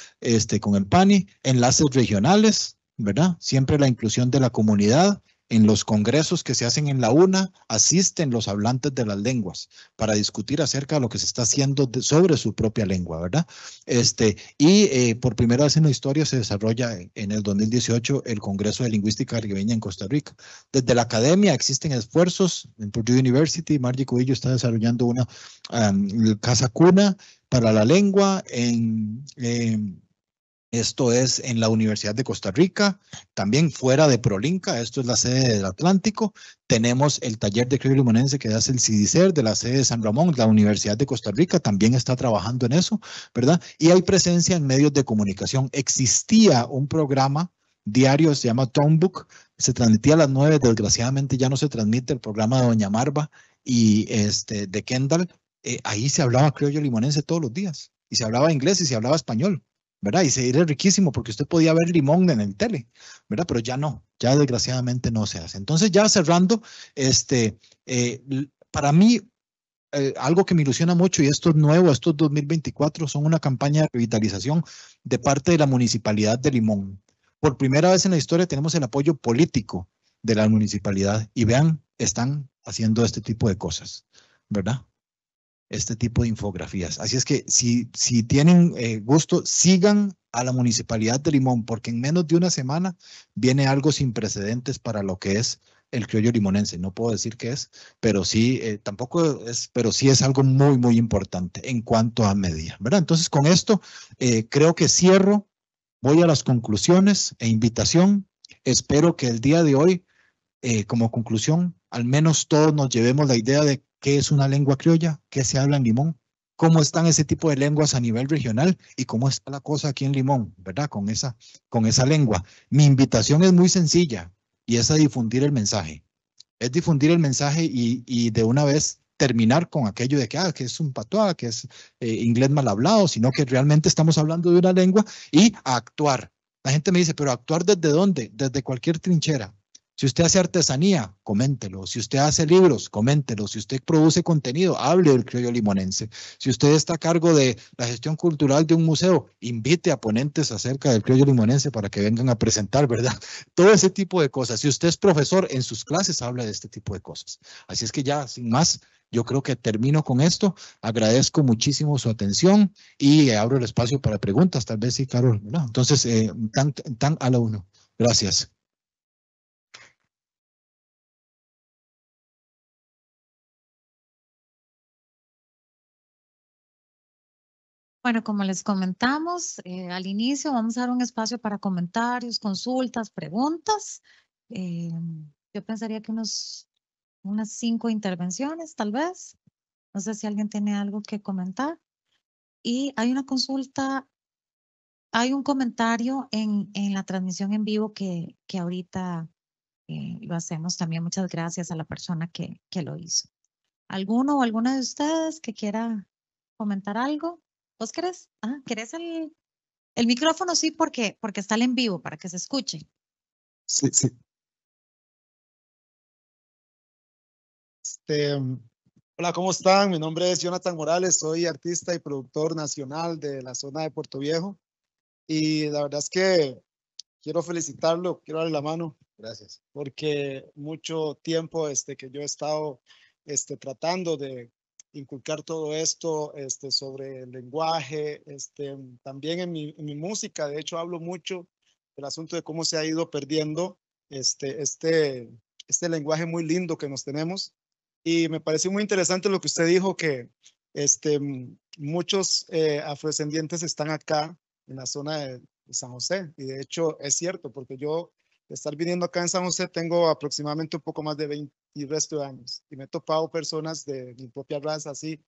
Speaker 2: con el PANI, enlaces regionales, ¿verdad? Siempre la inclusión de la comunidad. En los congresos que se hacen en la UNA, asisten los hablantes de las lenguas para discutir acerca de lo que se está haciendo sobre su propia lengua, ¿verdad? Por primera vez en la historia se desarrolla en el 2018 el Congreso de Lingüística Caribeña en Costa Rica. Desde la academia existen esfuerzos. En Purdue University, Margie Cubillo está desarrollando una casa cuna para la lengua esto es en la Universidad de Costa Rica, también fuera de Prolinca, esto es la sede del Atlántico. Tenemos el taller de criollo limonense que hace el CIDICER de la sede de San Ramón, la Universidad de Costa Rica también está trabajando en eso, ¿verdad? Y hay presencia en medios de comunicación. Existía un programa diario, se llama Tonebook, se transmitía a las 9, desgraciadamente ya no se transmite el programa de Doña Marva y de Kendall. Ahí se hablaba criollo limonense todos los días, y se hablaba inglés y se hablaba español, ¿verdad? Y era riquísimo porque usted podía ver Limón en el tele, ¿verdad? Pero ya no, ya desgraciadamente no se hace. Entonces ya cerrando, para mí, algo que me ilusiona mucho, y esto es nuevo, estos 2024 son una campaña de revitalización de parte de la Municipalidad de Limón. Por primera vez en la historia tenemos el apoyo político de la municipalidad y vean, están haciendo este tipo de cosas, ¿verdad? Este tipo de infografías. Así es que si tienen gusto, sigan a la Municipalidad de Limón, porque en menos de una semana viene algo sin precedentes para lo que es el criollo limonense. No puedo decir qué es, pero sí, tampoco es, pero sí es algo muy, muy importante en cuanto a medida, ¿verdad? Entonces, con esto creo que cierro, voy a las conclusiones e invitación. Espero que el día de hoy, como conclusión, al menos todos nos llevemos la idea de qué es una lengua criolla, qué se habla en Limón, cómo están ese tipo de lenguas a nivel regional y cómo está la cosa aquí en Limón, ¿verdad? Con esa lengua. Mi invitación es muy sencilla y es a difundir el mensaje. Es difundir el mensaje y de una vez terminar con aquello de que es un patuá, que es inglés mal hablado, sino que realmente estamos hablando de una lengua y a actuar. La gente me dice, pero ¿actuar desde dónde? Desde cualquier trinchera. Si usted hace artesanía, coméntelo. Si usted hace libros, coméntelo. Si usted produce contenido, hable del criollo limonense. Si usted está a cargo de la gestión cultural de un museo, invite a ponentes acerca del criollo limonense para que vengan a presentar, ¿verdad? Todo ese tipo de cosas. Si usted es profesor, en sus clases habla de este tipo de cosas. Así es que ya, sin más, yo creo que termino con esto. Agradezco muchísimo su atención y abro el espacio para preguntas. Tal vez sí, Carol, ¿verdad? Entonces, tan a la uno. Gracias.
Speaker 1: Bueno, como les comentamos al inicio, vamos a dar un espacio para comentarios, consultas, preguntas. Yo pensaría que unas 5 intervenciones, tal vez. No sé si alguien tiene algo que comentar. Y hay una consulta, hay un comentario en la transmisión en vivo que ahorita lo hacemos también. Muchas gracias a la persona que lo hizo. ¿Alguno o alguna de ustedes que quiera comentar algo? ¿Vos querés? ¿Querés el micrófono? Sí, porque está el en vivo, para que se escuche.
Speaker 8: Sí, sí. Hola, ¿cómo están? Mi nombre es Jonathan Morales, soy artista y productor nacional de la zona de Puerto Viejo. Y la verdad es que quiero felicitarlo, quiero darle la mano. Gracias. Porque mucho tiempo que yo he estado tratando de inculcar todo esto sobre el lenguaje, también en mi música. De hecho, hablo mucho del asunto de cómo se ha ido perdiendo este lenguaje muy lindo que nos tenemos. Y me pareció muy interesante lo que usted dijo, que muchos afrodescendientes están acá en la zona de San José. Y de hecho es cierto, porque yo de estar viniendo acá en San José tengo aproximadamente un poco más de 20 y resto de años. Y me he topado personas de mi propia raza, así,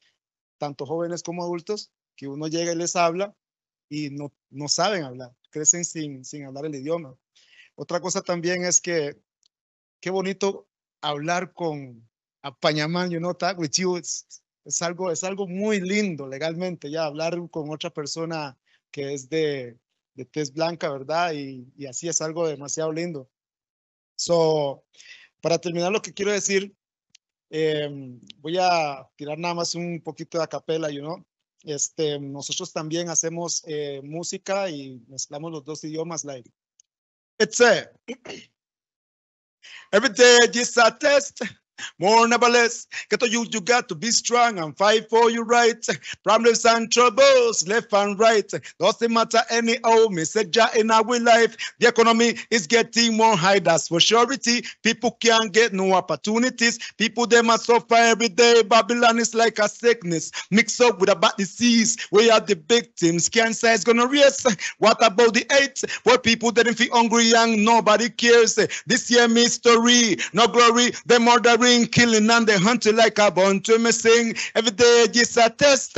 Speaker 8: tanto jóvenes como adultos, que uno llega y les habla y no saben hablar, crecen sin hablar el idioma. Otra cosa también es que qué bonito hablar con Apañamán, talk with you. Es algo muy lindo legalmente, ya hablar con otra persona que es de tez blanca, ¿verdad? Y así es algo demasiado lindo. Para terminar lo que quiero decir, voy a tirar nada más un poquito de a capela, nosotros también hacemos música y mezclamos los dos idiomas, like, every day is a test. More never less. Get to you got to be strong and fight for your rights. Problems and troubles, left and right. Doesn't matter anyhow, message in our life. The economy is getting more high, that's for surety. People can't get no opportunities. People, they must suffer every day. Babylon is like a sickness mixed up with a bad disease. We are the victims. Cancer is gonna race. What about the AIDS? Well, people didn't feel hungry and nobody cares. This year mystery, no glory, the murdering, killing and the hunting like a bunch of me sing. Every day is a test.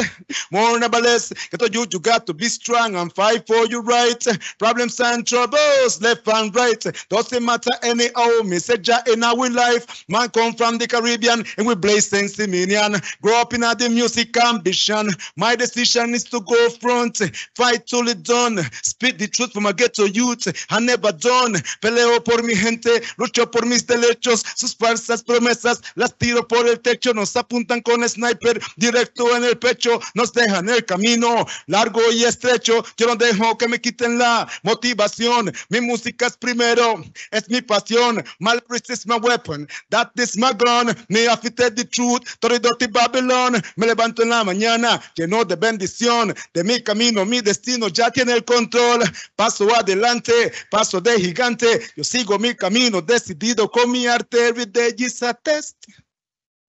Speaker 8: More never less. Get to you got to be strong and fight for your right. Problems and troubles, left and right. Doesn't matter anyhow, message in our life. Man come from the Caribbean and we blaze Saint Simeon. Grow up in the music ambition. My decision is to go front. Fight till it done. Speak the truth from a ghetto youth. I never done. Peleo por mi gente. Lucho por mis derechos. Sus fuerzas promesas. promesas las tiro por el techo, nos apuntan con sniper directo en el pecho, nos dejan el camino largo y estrecho. Yo no dejo que me quiten la motivación. Mi música es primero, es mi pasión. My priest is my weapon, that is my gun. Me have to tell the truth to the dirty Babylon. Me levanto en la mañana lleno de bendición. De mi camino, mi destino ya tiene el control. Paso adelante, paso de gigante. Yo sigo mi camino decidido con mi arte. Every day is a test.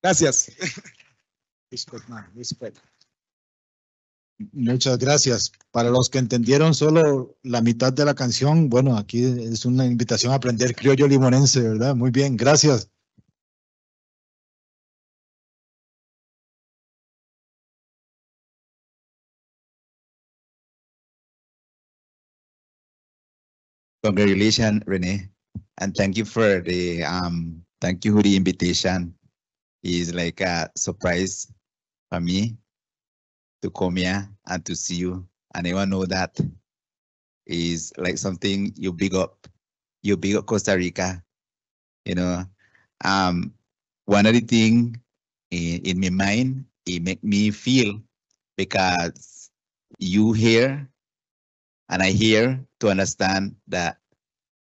Speaker 8: Gracias.
Speaker 2: Muchas gracias. Para los que entendieron solo la mitad de la canción, bueno, aquí es una invitación a aprender criollo limonense, ¿verdad? Muy bien, gracias.
Speaker 9: Congratulations, Renee, and thank you for the invitation. It's like a surprise for me to come here and to see you. And I know that is like something you big up Costa Rica. You know, one of the things in my mind, it make me feel because you here and I hear to understand that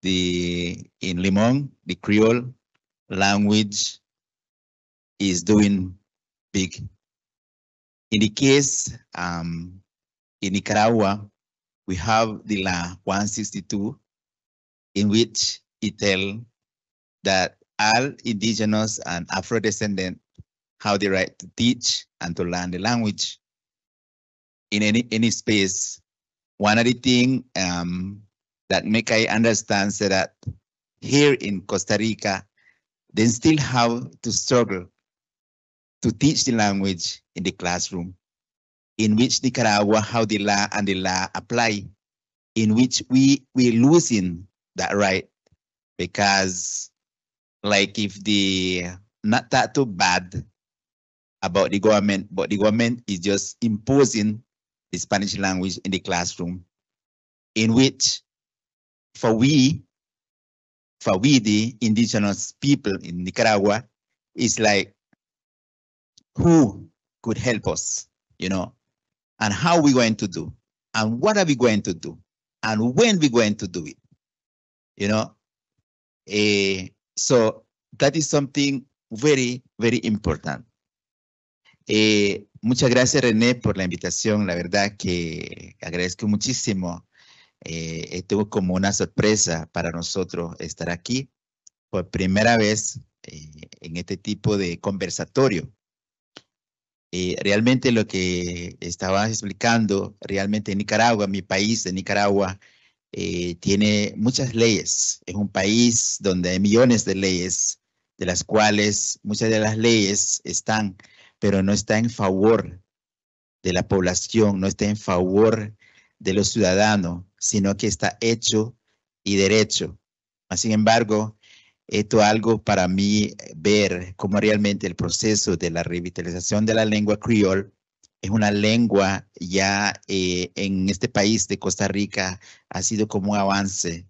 Speaker 9: in Limon, the Creole language is doing big. In the case in Nicaragua, we have the Law 162, in which it tells that all indigenous and Afro-descendant have the right to teach and to learn the language in any space. One of the things that make I understand so that here in Costa Rica, they still have to struggle to teach the language in the classroom, in which Nicaragua, how the law and the law apply, in which we're losing that right, because like if not that too bad about the government, but the government is just imposing the Spanish language in the classroom, in which for we the indigenous people in Nicaragua, is like, who could help us, you know, and how we going to do, and what are we going to do, and when we going to do it, you know. So that is something very, very important. Muchas gracias, René, por la invitación. La verdad que agradezco muchísimo. Estuvo como una sorpresa para nosotros estar aquí por primera vez en este tipo de conversatorio. Realmente lo que estaba explicando, realmente en Nicaragua, mi país de Nicaragua, tiene muchas leyes. Es un país donde hay millones de leyes, de las cuales muchas de las leyes están, pero no está en favor de la población, no está en favor de los ciudadanos, sino que está hecho y derecho. Sin embargo, esto es algo para mí ver cómo realmente el proceso de la revitalización de la lengua criol es una lengua ya en este país de Costa Rica ha sido como un avance.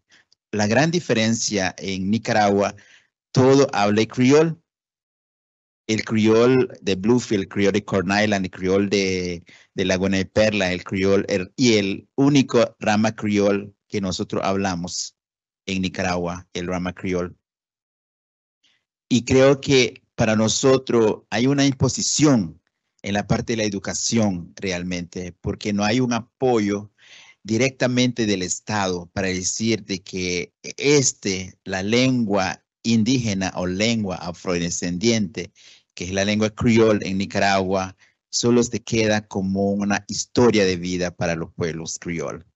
Speaker 9: La gran diferencia en Nicaragua, todo habla criol. El criol de Bluefield, el criol de Corn Island, el criol de Laguna de Perla, el criol y el único rama criol que nosotros hablamos en Nicaragua, el rama criol. Y creo que para nosotros hay una imposición en la parte de la educación realmente, porque no hay un apoyo directamente del Estado para decir de que la lengua indígena o lengua afrodescendiente, que es la lengua criol en Nicaragua, solo se queda como una historia de vida para los pueblos criol.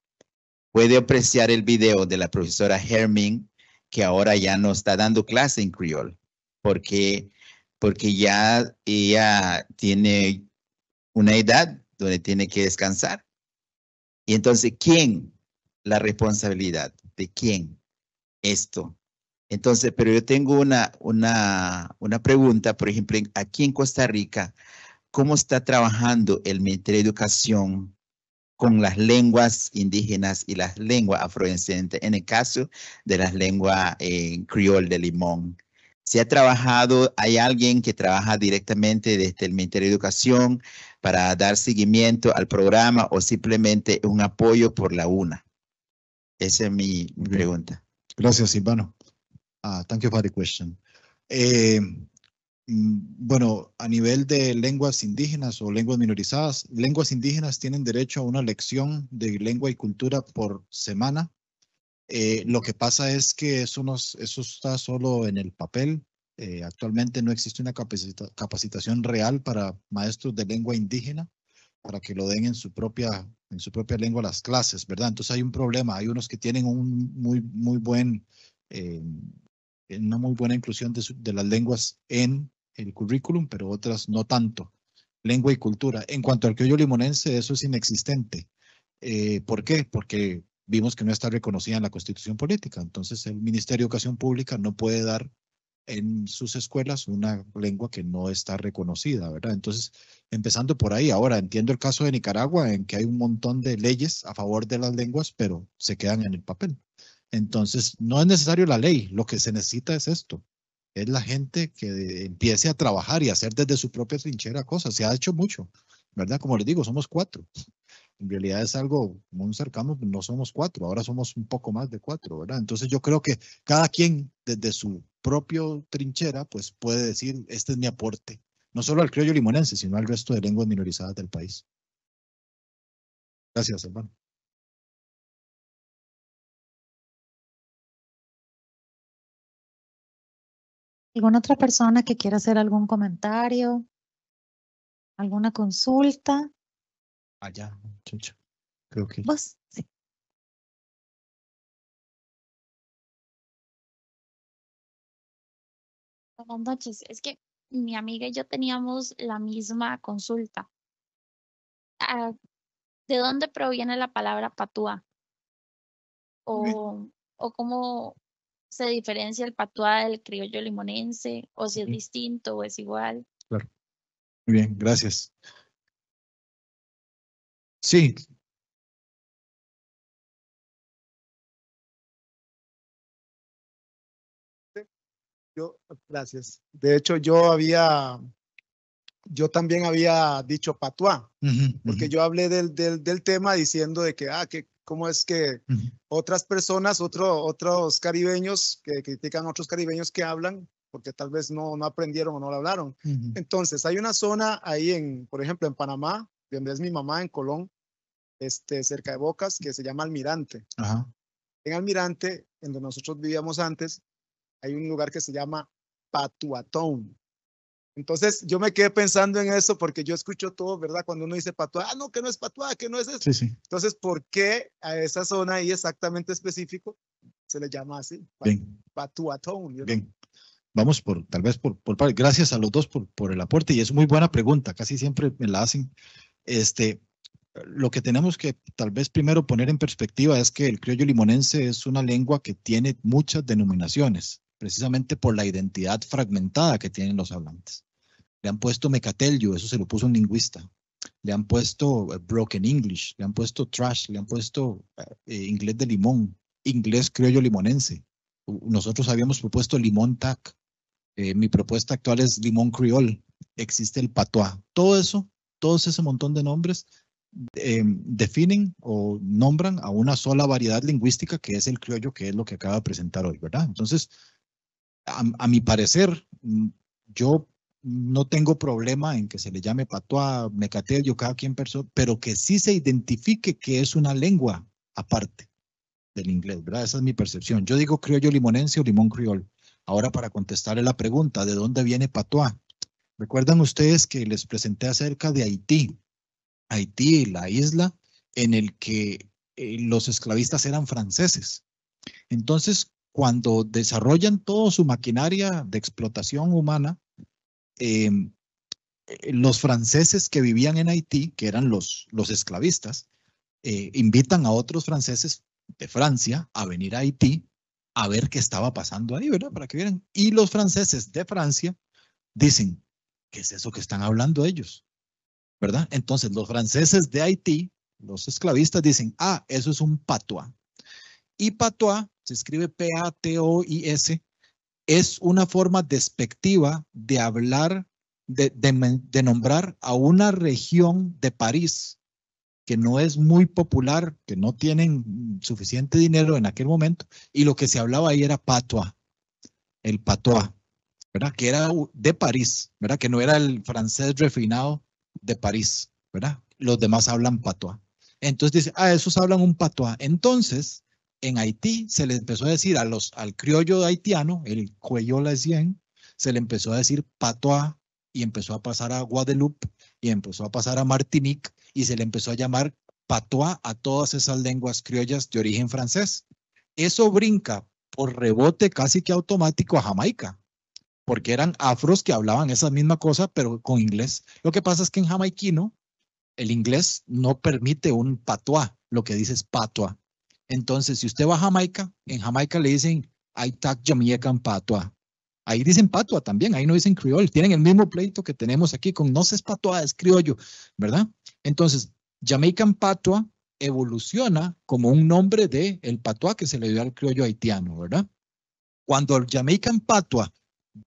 Speaker 9: Puede apreciar el video de la profesora Hermín, que ahora ya no está dando clase en criol, porque ya ella tiene una edad donde tiene que descansar. Y entonces, ¿quién? La responsabilidad de quién esto. Entonces, pero yo tengo una pregunta, por ejemplo, aquí en Costa Rica, ¿cómo está trabajando el Ministerio de Educación con las lenguas indígenas y las lenguas afrodescendientes en el caso de las lenguas criol de Limón? ¿Se ha trabajado, hay alguien que trabaja directamente desde el Ministerio de Educación para dar seguimiento al programa o simplemente un apoyo por la UNA? Esa es mi pregunta.
Speaker 2: Gracias, Silvano. Thank you for the question. Bueno, a nivel de lenguas indígenas o lenguas minorizadas, lenguas indígenas tienen derecho a una lección de lengua y cultura por semana. Lo que pasa es que eso está solo en el papel. Actualmente no existe una capacitación real para maestros de lengua indígena para que lo den en su propia lengua las clases, ¿verdad? Entonces hay un problema. Hay unos que tienen una muy buena inclusión de las lenguas en el currículum, pero otras no tanto. Lengua y cultura. En cuanto al criollo limonense, eso es inexistente. ¿Por qué? Porque vimos que no está reconocida en la Constitución Política. Entonces el Ministerio de Educación Pública no puede dar en sus escuelas una lengua que no está reconocida, ¿verdad? Entonces, empezando por ahí, ahora entiendo el caso de Nicaragua en que hay un montón de leyes a favor de las lenguas, pero se quedan en el papel. Entonces, no es necesario la ley, lo que se necesita es esto. Es la gente que empiece a trabajar y hacer desde su propia trinchera cosas. Se ha hecho mucho, ¿verdad? Como les digo, somos 4. En realidad es algo muy cercano, no somos 4, ahora somos un poco más de 4, ¿verdad? Entonces yo creo que cada quien desde su propio trinchera, pues puede decir, este es mi aporte, no solo al criollo limonense, sino al resto de lenguas minorizadas del país. Gracias, hermano.
Speaker 1: ¿Alguna otra persona que quiera hacer algún comentario? ¿Alguna consulta?
Speaker 2: Allá, chucha. Creo que.
Speaker 1: ¿Vos? Sí.
Speaker 10: Buenas noches. Es que mi amiga y yo teníamos la misma consulta. ¿De dónde proviene la palabra patúa? ¿O cómo se diferencia el patuá del criollo limonense? ¿O si es distinto o es igual?
Speaker 2: Claro. Muy bien, gracias. Sí.
Speaker 8: Gracias. De hecho, yo también había dicho patuá, porque yo hablé del tema diciendo de que cómo es que otras personas, otros caribeños que critican a otros caribeños que hablan, porque tal vez no aprendieron o no lo hablaron. Entonces, hay una zona ahí por ejemplo, en Panamá, donde es mi mamá, en Colón, cerca de Bocas, que se llama Almirante.
Speaker 2: Ajá.
Speaker 8: En Almirante, en donde nosotros vivíamos antes, hay un lugar que se llama Patuatón. Entonces, yo me quedé pensando en eso porque yo escucho todo, ¿verdad? Cuando uno dice patuá, no, que no es patuá, que no es eso.
Speaker 2: Sí, sí.
Speaker 8: Entonces, ¿por qué a esa zona ahí exactamente específico se le llama así?
Speaker 2: Bien.
Speaker 8: Patuatón.
Speaker 2: Bien. Vamos tal vez por gracias a los dos por el aporte, y es muy buena pregunta, casi siempre me la hacen. Lo que tenemos que tal vez primero poner en perspectiva es que el criollo limonense es una lengua que tiene muchas denominaciones, precisamente por la identidad fragmentada que tienen los hablantes. Le han puesto mecatelio, eso se lo puso un lingüista. Le han puesto broken English, le han puesto trash, le han puesto inglés de limón, inglés criollo limonense. Nosotros habíamos propuesto limón tac. Mi propuesta actual es limón criol. Existe el patuá. Todo eso, todos ese montón de nombres definen o nombran a una sola variedad lingüística que es el criollo, que es lo que acaba de presentar hoy, ¿verdad? Entonces, a mi parecer, yo no tengo problema en que se le llame patuá, mecatelio, cada quien pero que sí se identifique que es una lengua aparte del inglés, ¿verdad? Esa es mi percepción. Yo digo criollo limonense o limón criol. Ahora, para contestarle la pregunta, ¿de dónde viene patuá? ¿Recuerdan ustedes que les presenté acerca de Haití? Haití, la isla en el que los esclavistas eran franceses. Entonces, cuando desarrollan toda su maquinaria de explotación humana, los franceses que vivían en Haití, que eran los esclavistas, invitan a otros franceses de Francia a venir a Haití a ver qué estaba pasando ahí, ¿verdad? Para que vieran. Y los franceses de Francia dicen, ¿qué es eso que están hablando ellos? ¿Verdad? Entonces los franceses de Haití, los esclavistas, dicen, eso es un patuá. Y patuá se escribe P-A-T-O-I-S, es una forma despectiva de hablar, de nombrar a una región de París que no es muy popular, que no tienen suficiente dinero en aquel momento, y lo que se hablaba ahí era patois, el patois, ¿verdad? Que era de París, ¿verdad? Que no era el francés refinado de París, ¿verdad? Los demás hablan patois. Entonces dice, esos hablan un patois. Entonces, en Haití se le empezó a decir al criollo haitiano, el Cuellola 100, se le empezó a decir patois, y empezó a pasar a Guadeloupe, y empezó a pasar a Martinique, y se le empezó a llamar patois a todas esas lenguas criollas de origen francés. Eso brinca por rebote casi que automático a Jamaica, porque eran afros que hablaban esa misma cosa, pero con inglés. Lo que pasa es que en jamaiquino, el inglés no permite un patois, lo que dice es patois. Entonces, si usted va a Jamaica, en Jamaica le dicen, I talk Jamaican patois. Ahí dicen patois también, ahí no dicen criol. Tienen el mismo pleito que tenemos aquí con no es patois, es criollo, ¿verdad? Entonces, Jamaican patois evoluciona como un nombre de el patois que se le dio al criollo haitiano, ¿verdad? Cuando el Jamaican patois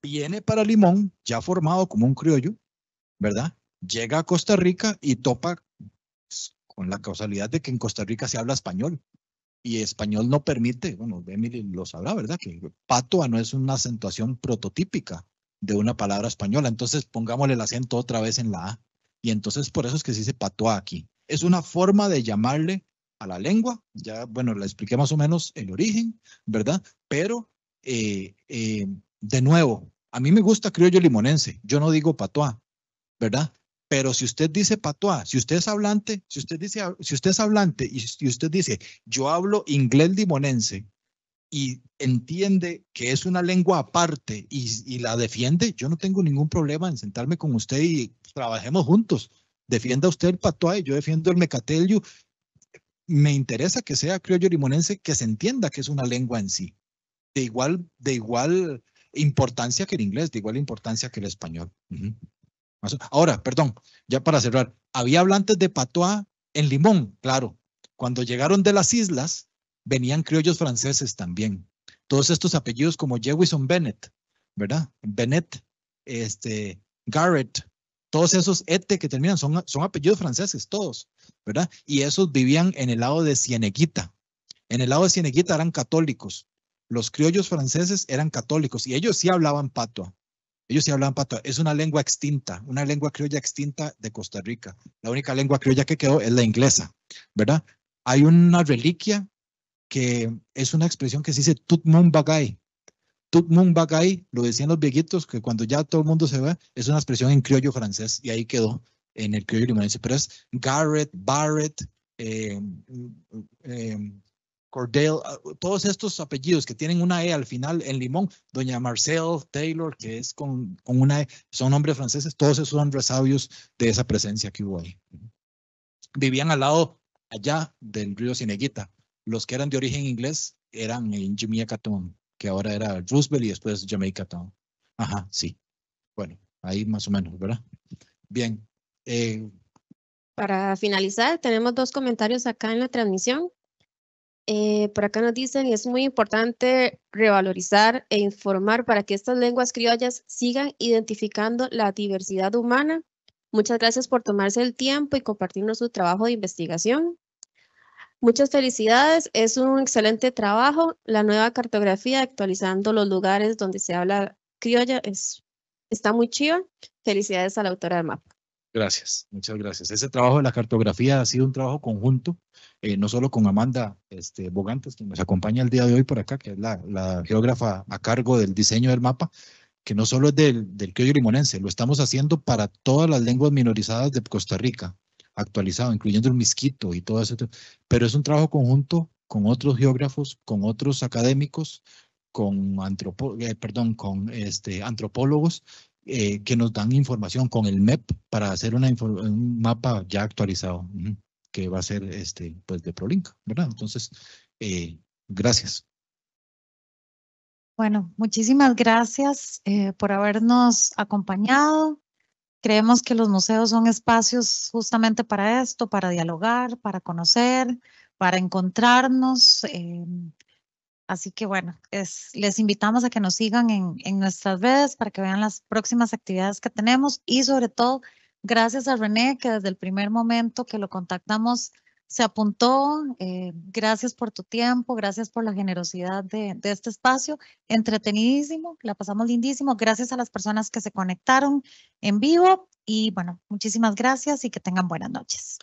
Speaker 2: viene para Limón, ya formado como un criollo, ¿verdad? Llega a Costa Rica y topa con la causalidad de que en Costa Rica se habla español. Y español no permite, bueno, Emily lo sabrá, ¿verdad? Que patois no es una acentuación prototípica de una palabra española. Entonces pongámosle el acento otra vez en la A. Y entonces por eso es que se dice patois aquí. Es una forma de llamarle a la lengua. Ya, bueno, le expliqué más o menos el origen, ¿verdad? Pero, de nuevo, a mí me gusta criollo limonense. Yo no digo patois, ¿verdad? Pero si usted dice patois, si usted es hablante, si usted es hablante y usted dice, yo hablo inglés limonense y entiende que es una lengua aparte y la defiende, yo no tengo ningún problema en sentarme con usted y trabajemos juntos. Defienda usted el patois y yo defiendo el mecatelio. Me interesa que sea criollo limonense, que se entienda que es una lengua en sí. De igual importancia que el inglés, de igual importancia que el español. Ahora, perdón, ya para cerrar, ¿había hablantes de patois en Limón? Claro, cuando llegaron de las islas, venían criollos franceses también. Todos estos apellidos como Jewison Bennett, ¿verdad? Bennett, Garrett, todos esos ete que terminan son apellidos franceses, todos, ¿verdad? Y esos vivían en el lado de Cieneguita. En el lado de Cieneguita eran católicos. Los criollos franceses eran católicos y ellos sí hablaban patois. Ellos sí hablaban patois. Es una lengua extinta, una lengua criolla extinta de Costa Rica. La única lengua criolla que quedó es la inglesa, ¿verdad? Hay una reliquia que es una expresión que se dice Tut Mun Bagay. Tut Mun Bagay, lo decían los viejitos, que cuando ya todo el mundo se ve, es una expresión en criollo francés y ahí quedó en el criollo limonense. Pero es Garrett, Barrett, Cordell, todos estos apellidos que tienen una E al final en Limón, doña Marcel Taylor, que es con una E, son nombres franceses, todos esos son resabios de esa presencia que hubo ahí. Vivían al lado allá del río Cieneguita. Los que eran de origen inglés eran en Jamaica Town, que ahora era Roosevelt y después Jamaica Town. Ajá, sí. Bueno, ahí más o menos, ¿verdad? Bien.
Speaker 11: Para finalizar, tenemos 2 comentarios acá en la transmisión. Por acá nos dicen, es muy importante revalorizar e informar para que estas lenguas criollas sigan identificando la diversidad humana. Muchas gracias por tomarse el tiempo y compartirnos su trabajo de investigación. Muchas felicidades, es un excelente trabajo. La nueva cartografía actualizando los lugares donde se habla criolla está muy chiva. Felicidades a la autora del mapa.
Speaker 2: Gracias, muchas gracias. Ese trabajo de la cartografía ha sido un trabajo conjunto, no solo con Amanda Bogantes, quien nos acompaña el día de hoy por acá, que es la geógrafa a cargo del diseño del mapa, que no solo es del criollo limonense, lo estamos haciendo para todas las lenguas minorizadas de Costa Rica, actualizado, incluyendo el misquito y todo eso, pero es un trabajo conjunto con otros geógrafos, con otros académicos, con antropólogos, que nos dan información con el MEP para hacer un mapa ya actualizado, que va a ser pues de ProLink, ¿verdad? Entonces, gracias.
Speaker 1: Bueno, muchísimas gracias por habernos acompañado. Creemos que los museos son espacios justamente para esto, para dialogar, para conocer, para encontrarnos. Así que bueno, les invitamos a que nos sigan en nuestras redes para que vean las próximas actividades que tenemos y sobre todo, gracias a René que desde el primer momento que lo contactamos se apuntó. Gracias por tu tiempo, gracias por la generosidad de este espacio. Entretenidísimo, la pasamos lindísimo. Gracias a las personas que se conectaron en vivo y bueno, muchísimas gracias y que tengan buenas noches.